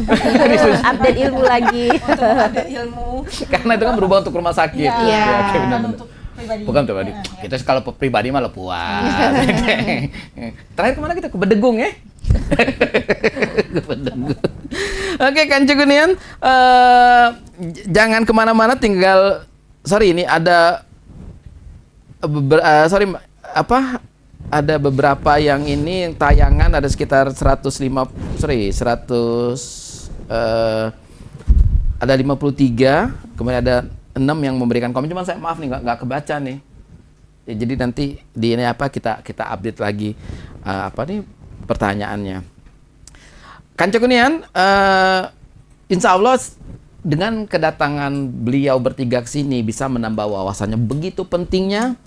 S3: Update ilmu lagi.
S4: untuk ada ilmu
S2: Karena itu kan berubah untuk rumah sakit.
S4: Iya,
S1: Iya.
S2: Oke,
S4: bukan
S2: benar-benar.
S4: untuk pribadi.
S2: Bukan pribadi. Kita kalau pribadi mah lepuan. Terakhir kemana kita? Ke Bedegung ya? Ke Bedegung. Oke, Kan Cegunian, jangan kemana-mana, tinggal ini ada ada beberapa yang ini yang tayangan ada sekitar 100 ada 53, kemudian ada 6 yang memberikan komen, cuman saya maaf nih nggak kebaca nih. Ya, jadi nanti di ini kita update lagi pertanyaannya. Kanca Kunian, insya Allah dengan kedatangan beliau bertiga ke sini bisa menambah wawasannya. Begitu pentingnya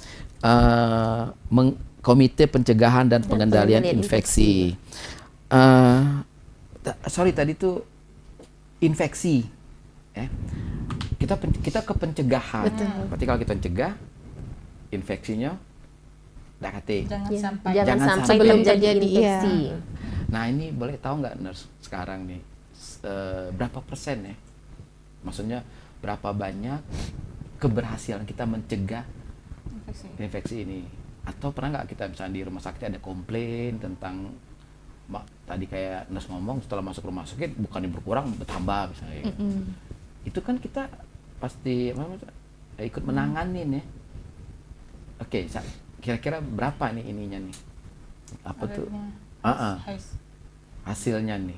S2: Komite Pencegahan dan Pengendalian Infeksi. Tadi tuh infeksi. Kita ke pencegahan. Berarti kalau kita cegah infeksinya
S4: Jangan
S3: Jangan
S4: sampai
S3: sampai
S1: Sebelum
S3: terjadi
S1: terjadi,
S3: infeksi.
S2: Nah ini boleh tahu nggak nurse sekarang nih berapa persen ya? Maksudnya berapa banyak keberhasilan kita mencegah infeksi ini? Atau pernah nggak kita misalnya di rumah sakit ada komplain tentang tadi kayak nurse ngomong setelah masuk rumah sakit bukannya berkurang bertambah misalnya. Itu kan kita pasti ikut menanganin ya. Oke, kira-kira berapa nih ininya nih? Apa tuh? Hasilnya nih.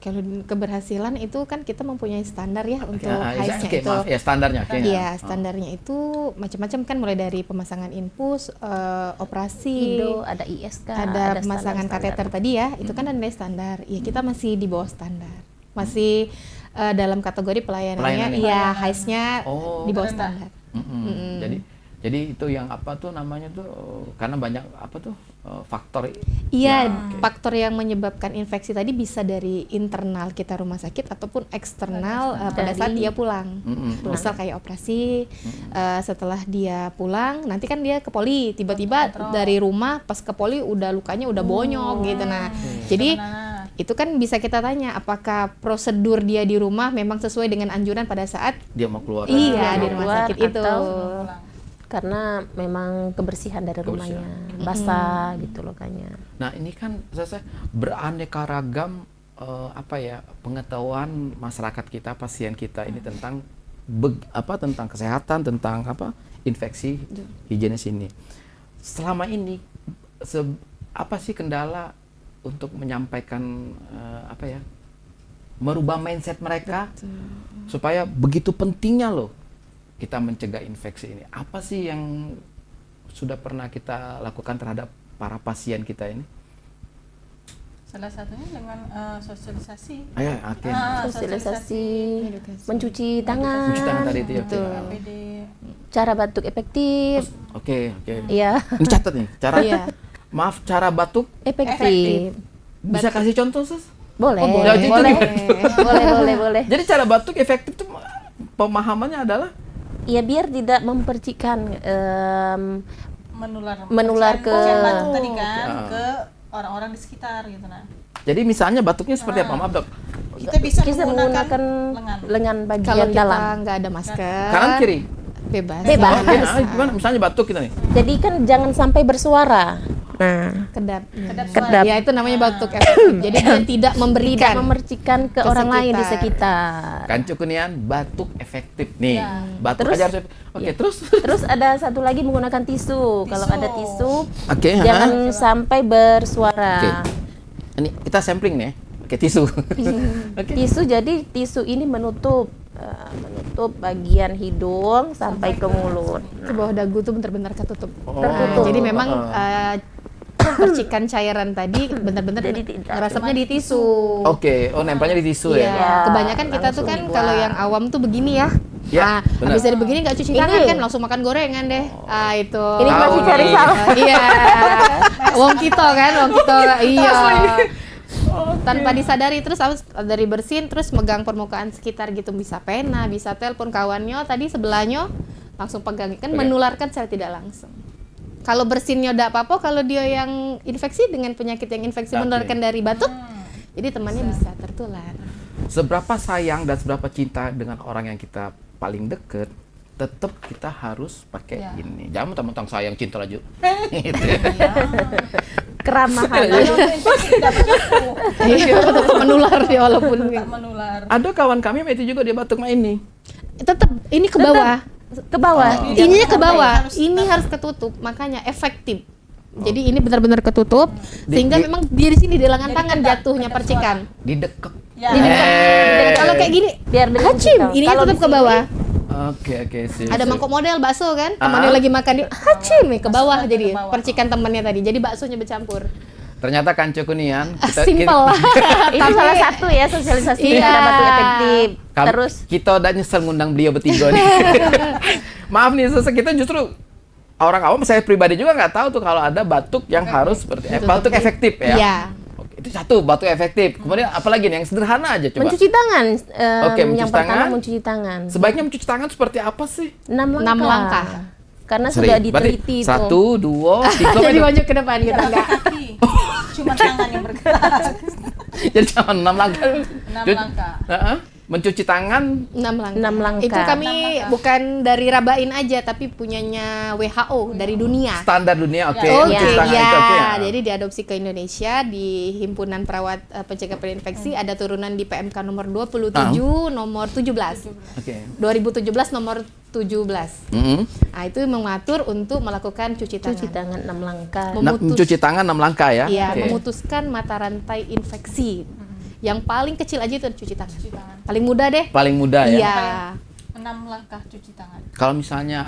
S1: Kalau keberhasilan itu kan kita mempunyai standar ya untuk HISE-nya
S2: Oke,
S1: itu.
S2: maaf ya standarnya.
S1: Iya, standarnya itu macam-macam kan, mulai dari pemasangan infus, operasi,
S3: Indo, ada ISK,
S1: ada pemasangan
S3: standar-standar.
S1: kateter tadi ya, itu kan ada nilai standar. Ya kita masih di bawah standar. Masih dalam kategori pelayanannya,
S2: Pelayanannya.
S1: iya HISE-nya
S2: Oh.
S1: di bawah
S4: Rendah.
S1: standar.
S2: Jadi Jadi itu yang apa tuh namanya tuh karena banyak apa tuh faktor.
S1: Iya,
S2: Nah, oke.
S1: faktor yang menyebabkan infeksi tadi bisa dari internal kita rumah sakit ataupun eksternal pada saat dia pulang. Misal kayak operasi, setelah dia pulang, nanti kan dia ke poli, tiba-tiba dari rumah pas ke poli udah lukanya udah bonyok gitu. Nah, jadi itu kan bisa kita tanya apakah prosedur dia di rumah memang sesuai dengan anjuran pada saat
S2: Dia mau keluar.
S1: iya di
S3: Keluar
S1: rumah sakit itu.
S3: atau karena memang kebersihan dari rumahnya basah gitu lokanya.
S2: Nah ini kan saya beraneka ragam apa ya pengetahuan masyarakat kita, pasien kita ini tentang tentang kesehatan, tentang apa infeksi higienis ini. Selama ini apa sih kendala untuk menyampaikan apa ya merubah mindset mereka supaya begitu pentingnya loh kita mencegah infeksi ini. Apa sih yang sudah pernah kita lakukan terhadap para pasien kita ini?
S4: Salah satunya dengan sosialisasi.
S2: Ayo, oke.
S3: Sosialisasi, mencuci tangan,
S2: Mencuci tangan tadi itu ya. Oke.
S4: APD.
S3: cara batuk efektif,
S2: Oke.
S3: iya,
S2: Ini catat nih, cara
S1: Iya.
S2: maaf cara batuk
S3: efektif.
S2: bisa kasih contoh, Sus?
S3: Boleh,
S1: Oh,
S2: boleh. Jadi
S3: boleh,
S2: gimana?
S3: boleh.
S2: Jadi cara batuk efektif itu pemahamannya adalah
S3: Ya biar tidak mempercikan
S4: menular
S3: Menular ke-
S4: kucing batuk tadi kan
S2: Ah.
S4: ke orang-orang di sekitar gitu nah.
S2: jadi misalnya batuknya seperti apa? Maaf, Dok.
S4: Kita bisa
S3: kita
S4: menggunakan
S3: menggunakan
S4: lengan.
S3: lengan bagian
S1: Kalau kita
S3: dalam.
S1: nggak ada masker,
S2: Kanan kiri.
S1: bebas.
S3: Bebas.
S2: Oke, nah, gimana misalnya batuk kita nih?
S3: Jadi kan jangan sampai bersuara. Nah,
S1: Kedap.
S4: Kedap
S3: Kedap.
S4: suara.
S1: Ya itu namanya batuk efektif. Jadi dia tidak memberikan.
S3: tidak memercikan ke
S1: Ke
S3: orang lain di
S1: sekitar.
S3: sekitar.
S2: Kan Cukunian batuk efektif nih.
S4: Ya.
S2: Batuk
S3: Terus-
S2: aja harus. Oke,
S3: ya.
S2: terus.
S3: Terus ada satu lagi menggunakan tisu. Kalau ada tisu,
S2: Oke,
S3: jangan
S2: ha?
S3: sampai bersuara.
S2: Oke. Ini kita sampling nih. Oke, tisu. Oke.
S3: Tisu, jadi tisu ini menutup bagian hidung sampai ke mulut.
S1: Ke bawah dagu tuh benar-benar ketutup.
S2: Oh.
S1: Nah, jadi memang
S2: Ah.
S1: percikan cairan tadi benar-benar
S3: Jadi tidak
S1: ngerasapnya di tisu.
S2: Oke, oh nempelnya di tisu
S1: Iya,
S2: ya.
S1: kebanyakan kita tuh
S3: langsung
S1: kan
S3: dibuang.
S1: kalau yang awam tuh begini ya.
S2: Ya, benar.
S1: Habis dari begini nggak cuci
S3: Ini.
S1: tangan kan langsung makan gorengan deh. Itu.
S3: Ini
S2: Tahu
S3: masih cari
S2: nih.
S3: salah.
S1: Iya. Wong kita kan, wong kita. Iya. Tanpa disadari terus harus dari bersin terus megang permukaan sekitar gitu, bisa pena, bisa telepon kawannya tadi sebelahnya langsung pegang kan
S2: Oke.
S1: menularkan secara tidak langsung. Kalau bersinnya udah apa-apa, kalau dia yang infeksi dengan penyakit yang infeksi
S2: Oke.
S1: menularkan dari batuk, jadi temannya bisa tertular.
S2: Seberapa sayang dan seberapa cinta dengan orang yang kita paling deket, tetap kita harus pakai
S4: Ya.
S2: ini. Jangan mentang-mentang sayang cinta aja. Gitu.
S3: Keramahan.
S4: Kalau infeksi tidak begitu,
S1: Iya, tetap menular dia walaupun
S4: tak menular.
S2: Ada kawan kami itu juga dia batuk mah ini.
S1: tetap ini ke bawah.
S3: Ke bawah.
S2: Oh.
S1: Ininya ke bawah,
S4: Harus-
S1: ini harus ketutup, makanya efektif. Jadi ini benar-benar ketutup,
S2: Di-
S1: sehingga
S2: di-
S1: memang dia di sini di lengan
S4: Jadi
S1: tangan
S4: kedap-
S1: jatuhnya
S4: kedap
S1: percikan.
S2: Didekek.
S4: Ya.
S1: Di dekat. Kalau kayak gini,
S3: Biar dengan
S1: hacim,
S3: kita.
S1: ini
S3: Kalau
S1: tetap
S3: di
S1: ke
S3: sini,
S1: bawah.
S2: Oke, sip.
S1: Ada
S2: sip.
S1: mangkok model bakso kan, temannya
S2: Ah.
S1: lagi makan dia hacim nih ke bawah
S4: Masukkan
S1: jadi
S4: ke bawah.
S1: percikan temannya tadi. Jadi baksonya bercampur.
S2: Ternyata Kanco Kunian
S1: Simpel lah.
S3: Itu salah satu ya sosialisasi
S1: Iya.
S3: cara batuk efektif.
S2: Kami-
S3: Terus
S2: kita udah nyesel ngundang beliau bertiga nih. Maaf nih, kita justru orang awam, saya pribadi juga nggak tahu tuh kalau ada batuk yang harus seperti batuk efektif ya.
S1: Iya.
S2: Oke, itu satu batuk efektif. Kemudian apalagi nih yang sederhana aja coba.
S3: mencuci tangan.
S2: Oke, mencuci
S3: yang pertama
S2: tangan.
S3: mencuci tangan.
S2: Sebaiknya mencuci tangan seperti apa sih?
S3: 6
S1: 6 langkah.
S3: Karena
S2: Seri.
S3: sudah
S2: Berarti
S3: diteliti itu.
S2: 1, 2, 3.
S1: Jadi maju ke depan kita enggak.
S4: Kaki. Cuma tangan yang bergerak.
S2: Jadi cuma 6 langkah.
S4: 6 langkah.
S2: Heeh. Mencuci tangan
S1: 6 langkah.
S3: 6 langkah.
S1: Itu kami
S4: 6 langkah.
S1: bukan dari Rabain aja tapi punyanya WHO dari dunia.
S2: standar dunia, oke.
S1: Oke,
S2: Mencuci tangan
S1: ya.
S2: itu oke ya.
S1: Jadi diadopsi ke Indonesia di Himpunan Perawat Pencegah Infeksi ada turunan di PMK nomor 27 nomor 17.
S2: Oke.
S1: 2017 nomor 17.
S2: Mm-mm.
S1: Nah, itu mengatur untuk melakukan cuci tangan.
S3: Cuci tangan 6 langkah.
S1: Memutus.
S2: Mencuci tangan 6 langkah ya.
S1: Iya,
S2: Oke.
S1: memutuskan mata rantai infeksi. Yang paling kecil aja itu cuci tangan.
S4: Cuci tangan.
S1: Paling mudah deh.
S2: Paling mudah ya.
S1: Iya.
S4: 6 langkah cuci tangan.
S2: Kalau misalnya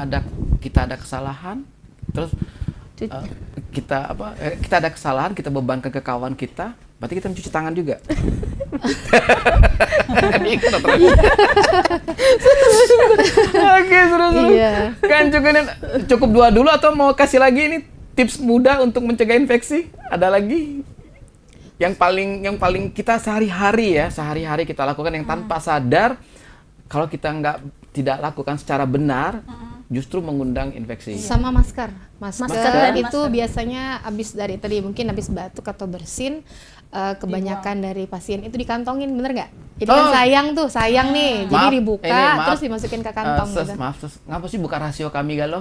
S2: kita ada kesalahan, terus
S3: Cuci-
S2: kita ada kesalahan, kita bebankan ke kawan kita, berarti kita mencuci tangan juga. Oke, seru-seru.
S1: Iya.
S2: Kan cukup 2 dulu atau mau kasih lagi ini tips mudah untuk mencegah infeksi? Ada lagi? Yang paling kita sehari-hari kita lakukan yang tanpa sadar, kalau kita tidak lakukan secara benar, justru mengundang infeksi.
S1: Sama masker.
S3: Masker.
S1: Itu biasanya habis dari tadi mungkin habis batuk atau bersin, kebanyakan dari pasien itu dikantongin, bener nggak? Jadi kan sayang nih, jadi
S2: Maaf,
S1: dibuka
S2: maaf.
S1: terus dimasukin ke kantong. Gitu.
S2: Maaf, ngapa sih buka rasio kami galau?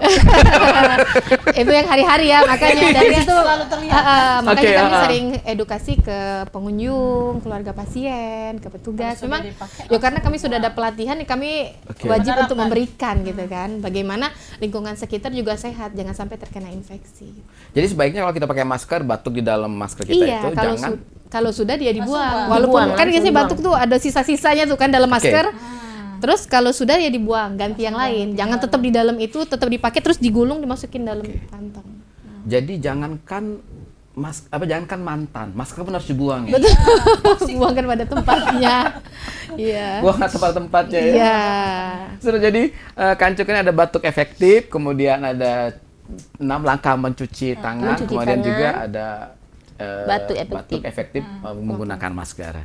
S1: Itu yang hari-hari ya, makanya dari situ
S4: selalu terlihat.
S1: makanya
S2: Oke,
S1: kami sering edukasi ke pengunjung, keluarga pasien, ke petugas.
S4: Kalau
S1: Memang
S4: sudah dipakai,
S1: ya karena kami sudah ada pelatihan, kami
S2: Oke.
S1: wajib untuk
S4: Menerapkan.
S1: memberikan gitu kan. Bagaimana lingkungan sekitar juga sehat, jangan sampai terkena infeksi.
S2: Jadi sebaiknya kalau kita pakai masker, batuk di dalam masker kita
S1: Iya,
S2: itu
S1: kalau
S2: jangan.
S1: kalau sudah dia dibuang.
S4: Langsung
S1: Walaupun
S3: Dibuang,
S1: kan
S3: langsung
S1: biasanya
S3: dibuang.
S1: batuk tuh ada sisa-sisanya tuh kan dalam masker. Terus kalau sudah ya dibuang, ganti yang lain. Jangan tetap di dalam itu, tetap dipakai terus digulung dimasukin dalam kantong.
S2: Jadi jangankan mantan, masker pun harus dibuang ya.
S1: Buangkan pada tempatnya. Iya.
S2: Buang ke tempat-tempatnya ya.
S1: Iya.
S2: Seru. Jadi Kancuk ini ada batuk efektif, kemudian ada 6 langkah mencuci tangan,
S3: Mencuci
S2: kemudian
S3: tangan.
S2: juga ada
S3: Batuk efektif.
S2: menggunakan masker.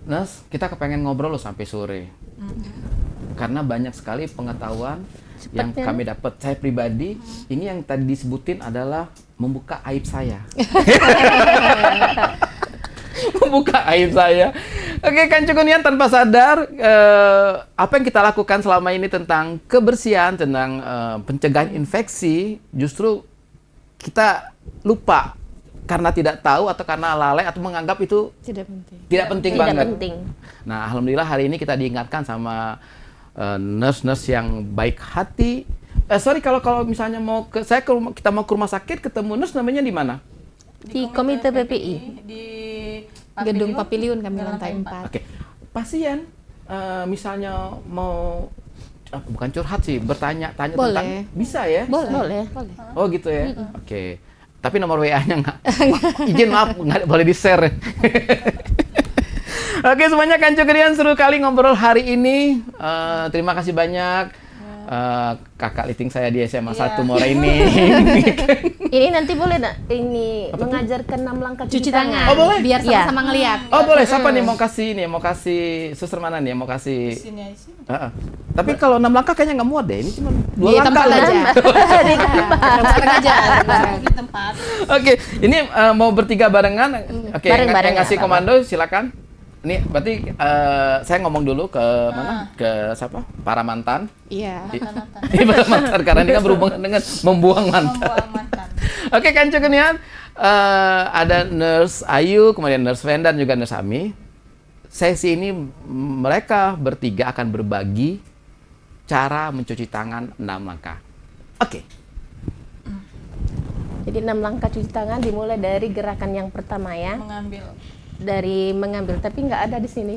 S2: Nes, kita kepengen ngobrol loh sampai sore. Karena banyak sekali pengetahuan yang
S3: Cepatnya.
S2: kami dapat. Saya pribadi, ini yang tadi disebutin adalah membuka aib saya. Membuka aib saya. Oke, Kancuk Unian, tanpa sadar apa yang kita lakukan selama ini tentang kebersihan, tentang pencegahan infeksi, justru kita lupa karena tidak tahu atau karena lalai atau menganggap itu
S1: Tidak penting.
S2: tidak penting
S3: Tidak
S2: banget.
S3: penting.
S2: Nah, alhamdulillah hari ini kita diingatkan sama nurse-nurse yang baik hati. Kalau misalnya kita mau ke rumah sakit ketemu nurse, namanya di mana?
S3: Di Komite PPI.
S4: Di
S1: Gedung Papiliun kami
S4: Jalan
S1: lantai 4.
S2: Oke, pasien misalnya mau bukan curhat sih, bertanya-tanya
S1: Boleh.
S2: tentang bisa ya?
S3: Boleh.
S2: Oh gitu ya. Oke. Tapi nomor WA-nya nggak. Izin maaf, nggak boleh di-share. Oke, semuanya Kancuk Unian, seru kali ngobrol hari ini. Terima kasih banyak. Kakak liting saya di SMA 1 Moraini.
S3: Ini nanti boleh nggak? Ini mengajarkan 6 langkah
S1: Cuci tangan.
S2: Oh, boleh?
S1: Biar
S3: Iya.
S1: sama-sama ngelihat.
S2: Oh boleh, siapa nih mau kasih ini? Mau kasih suster mana nih? Mau kasih?
S4: sini sini.
S2: Tapi kalau 6 langkah kayaknya nggak muat deh. Ini cuma 2
S1: Di
S2: langkah
S1: tempat
S2: aja.
S1: aja. Bareng aja.
S4: Di tempat.
S2: Oke, ini mau bertiga barengan. Oke,
S3: Bareng-bareng
S2: yang ngasih
S3: nggak
S2: komando silakan. Ini berarti saya ngomong dulu ke mana? Ke siapa? Para mantan.
S1: Iya.
S4: Mantan-mantan.
S2: Ini para mantan karena ini kan berhubungan dengan membuang mantan.
S4: Membuang mantan.
S2: Oke, Kancuk Unian, ada Nurse Ayu, kemudian Nurse Venda dan juga Nurse Ami. Sesi ini mereka bertiga akan berbagi cara mencuci tangan 6 langkah. Oke.
S3: Jadi 6 langkah cuci tangan dimulai dari gerakan yang pertama ya. Dari mengambil, tapi nggak ada di sini.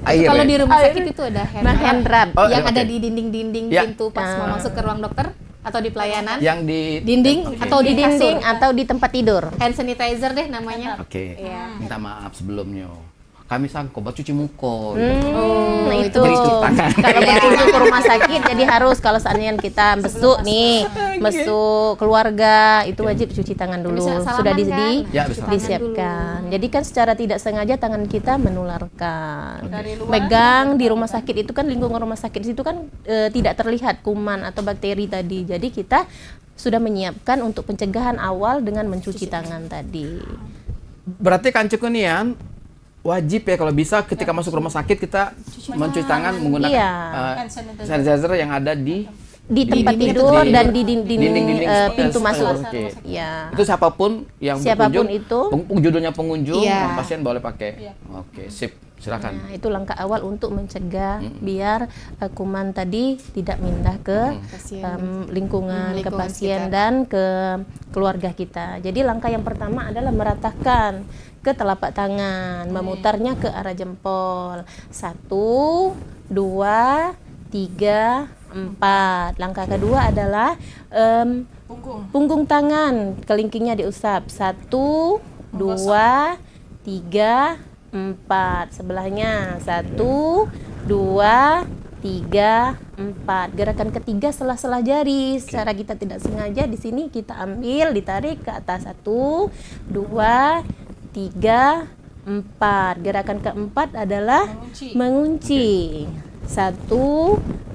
S2: Air
S1: Kalau
S2: ya?
S1: di rumah sakit itu ada hand
S3: Nah,
S1: rub
S3: hand rub.
S2: Oh,
S1: yang
S2: oke.
S1: ada di dinding-dinding
S2: Ya.
S1: pintu pas mau masuk ke ruang dokter atau di pelayanan.
S2: Yang di
S1: Dinding
S2: Oke.
S1: atau
S3: Di
S1: di
S3: dinding
S1: kasur.
S3: atau di tempat tidur.
S1: Hand sanitizer deh namanya.
S2: Oke.
S1: Iya.
S2: Minta maaf sebelumnya. Kami sangko buat cuci muka.
S3: Nah, itu
S2: Jadi cuci tangan.
S3: kalau berkunjung ke rumah sakit jadi harus kalau seandainya kita besuk nih, besuk keluarga itu wajib cuci tangan dulu.
S1: Bisa salaman
S3: Sudah
S1: kan?
S2: Ya,
S1: Cuci
S2: bisa.
S1: tangan
S3: disiapkan. Jadi kan secara tidak sengaja tangan kita menularkan.
S4: Dari luar.
S3: Megang di rumah sakit itu kan lingkungan rumah sakit itu kan tidak terlihat kuman atau bakteri tadi. Jadi kita sudah menyiapkan untuk pencegahan awal dengan mencuci tangan tadi.
S2: Berarti Kancuk Unian wajib ya kalau bisa ketika masuk rumah sakit kita mencuci tangan menggunakan
S3: Iya.
S4: Hand sanitizer.
S2: sanitizer yang ada di
S3: Di tempat
S2: dinding
S3: tidur
S2: itu.
S3: dan di dinding,
S2: Dinding-dinding
S3: pintu
S2: sekolah.
S3: masuk.
S2: Oke.
S3: Ya.
S2: Itu siapapun yang
S3: Siapapun
S2: berkunjung,
S3: itu.
S2: judulnya pengunjung,
S1: Iya.
S2: pasien boleh pakai.
S4: Iya.
S2: Oke, sip. Silakan.
S3: Nah, itu langkah awal untuk mencegah biar kuman tadi tidak pindah ke
S1: Pasien.
S3: lingkungan ke
S1: Lingkungan
S3: pasien
S1: sekitar.
S3: dan ke keluarga kita. Jadi langkah yang pertama adalah meratakan ke telapak tangan, memutarnya ke arah jempol. 1, 2, 3, 4. Langkah kedua adalah
S4: Punggung.
S3: punggung tangan, kelingkingnya diusap. 1, 2, 3, 4. Sebelahnya 1, 2, 3, 4. Gerakan ketiga sela-sela jari. Secara kita tidak sengaja di sini kita ambil, ditarik ke atas. 1, 2, 3, 4. Gerakan keempat adalah mengunci. 1,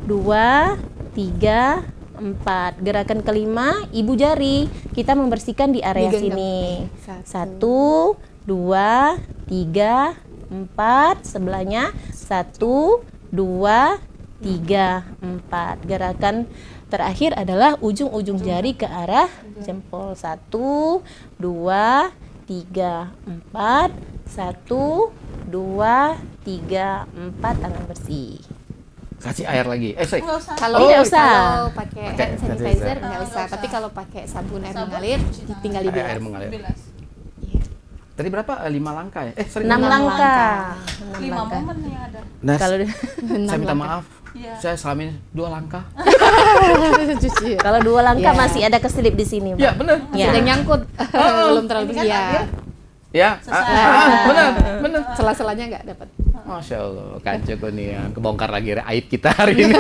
S3: 2, 3, 4. Gerakan kelima ibu jari. Kita membersihkan di area
S1: Digenggam.
S3: sini.
S1: 1,
S3: 1, 2, 3, 4. Sebelahnya 1, 2, 3, 4. Gerakan terakhir adalah ujung-ujung jari ke arah jempol. 1, 2, 3, 4. 1, 2, 3, 4. Tangan bersih.
S2: Kasih air lagi. Sorry.
S4: Nggak usah.
S1: Kalau
S3: Tidak usah.
S1: kalau pakai
S2: Pakai
S1: hand
S2: sanitizer.
S1: sanitizer nggak
S4: Nggak
S1: usah,
S4: usah.
S1: tapi kalau pakai sabun air
S4: Sabun,
S1: mengalir
S4: cuci tangan.
S1: tinggal
S2: Air
S1: dibilas.
S2: mengalir.
S4: Bilas.
S1: Iya.
S2: Tadi berapa? 5 langkah ya? Sorry.
S3: 6
S1: Enam
S3: langkah.
S4: 5 momen yang ada.
S2: Nurse,
S3: Kalau
S2: saya minta maaf.
S4: Iya.
S2: Saya selama ini 2 langkah.
S1: Cuci.
S3: kalau 2 langkah
S1: Iya.
S3: masih ada keselip di sini,
S2: Ya,
S3: Mbak.
S2: benar.
S3: Ya.
S1: Sudah nyangkut. Belum terlalu
S4: Ini kan
S1: ya.
S4: adil.
S2: Ya, benar, benar.
S1: Sela-selanya nggak dapat.
S2: Masya Allah, Kanco Kunian kebongkar lagi aib kita hari ini.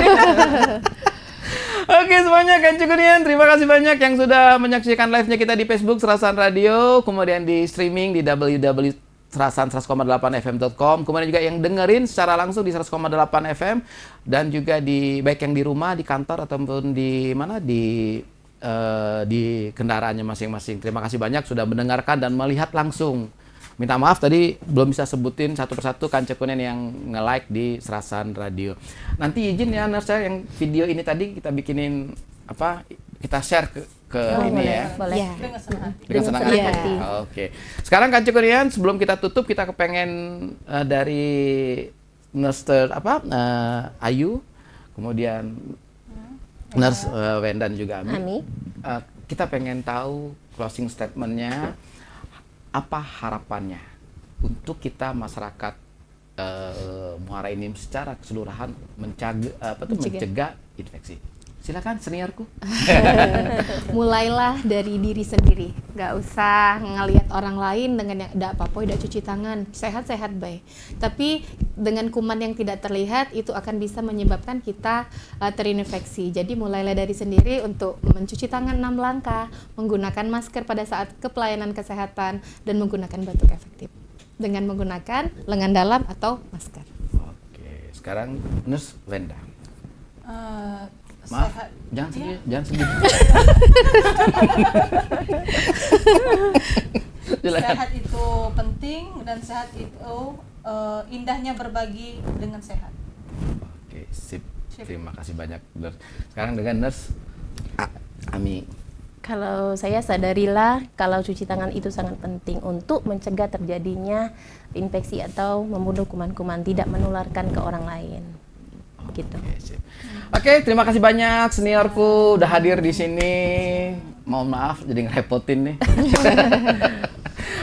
S2: Oke semuanya, Kanco Kunian, terima kasih banyak yang sudah menyaksikan live-nya kita di Facebook Serasan Radio, kemudian di streaming di www.serasan100,8fm.com, kemudian juga yang dengerin secara langsung di 100,8 FM, dan juga di baik yang di rumah, di kantor, ataupun di mana di kendaraannya masing-masing. Terima kasih banyak sudah mendengarkan dan melihat langsung. Minta maaf tadi belum bisa sebutin satu persatu Kanco Kunian yang nge-like di Serasan Radio. Nanti izin ya Nurse, yang video ini tadi kita bikinin kita share ke ini
S3: boleh,
S2: ya.
S3: boleh.
S1: Iya.
S4: Dengan senang hati.
S2: Dengan senang
S3: senang
S2: hati.
S3: hati.
S2: Oke. Sekarang Kanco Kunian, sebelum kita tutup kita kepengen dari Nurse Ayu, kemudian Nurse Wendan juga Ami. Kita pengen tahu closing statement-nya, apa harapannya untuk kita masyarakat Muara Enim secara keseluruhan mencegah infeksi. Silakan seniorku.
S1: Mulailah dari diri sendiri, nggak usah ngelihat orang lain dengan yang tidak apa-apa, udah cuci tangan, sehat-sehat baik. Tapi dengan kuman yang tidak terlihat itu akan bisa menyebabkan kita terinfeksi. Jadi mulailah dari sendiri untuk mencuci tangan 6 langkah, menggunakan masker pada saat kepelayanan kesehatan, dan menggunakan batuk efektif dengan menggunakan lengan dalam atau masker.
S2: Oke, sekarang Nurse Wenda. Maaf,
S4: Sehat.
S2: jangan sedih,
S4: Iya.
S2: jangan sedih.
S4: Sehat itu penting, dan sehat itu indahnya berbagi dengan sehat.
S2: Oke, sip.
S4: Sip.
S2: Terima kasih banyak, Nurse. Sekarang dengan Nurse Ami.
S3: Kalau saya sadarilah kalau cuci tangan itu sangat penting untuk mencegah terjadinya infeksi atau membunuh kuman-kuman, tidak menularkan ke orang lain. Gitu.
S2: Oke, sip. Oke, terima kasih banyak seniorku udah hadir di sini. Mohon maaf jadi ngerepotin nih.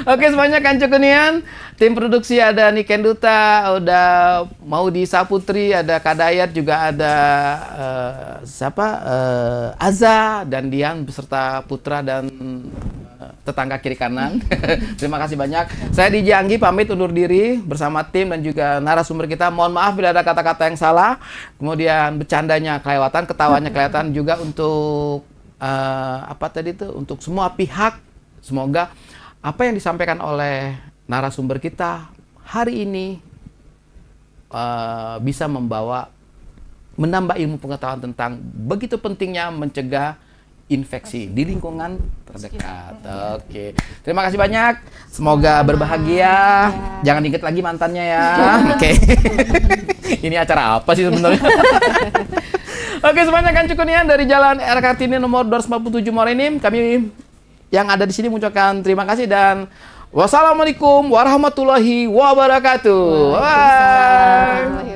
S2: Oke semuanya, Kanco Kunian, tim produksi ada Niken Duta, udah Maudi Saputri, ada Kadayat, juga ada Aza dan Dian beserta Putra dan tetangga kiri kanan. Terima kasih banyak. Saya DJ Anggi pamit undur diri bersama tim dan juga narasumber kita. Mohon maaf bila ada kata-kata yang salah. Kemudian bercandanya kelewatan, ketawanya kelihatan juga untuk untuk semua pihak. Semoga apa yang disampaikan oleh narasumber kita hari ini bisa menambah ilmu pengetahuan tentang begitu pentingnya mencegah infeksi di lingkungan terdekat. Oke. Terima kasih banyak. Semoga berbahagia. Jangan diingat lagi mantannya ya. Oke. Ini acara apa sih sebenarnya? Oke, semuanya, Kanco Kunian dari Jalan R. Kartini nomor 247 Muara Enim. Kami yang ada di sini mengucapkan terima kasih dan wassalamualaikum warahmatullahi wabarakatuh. Bye.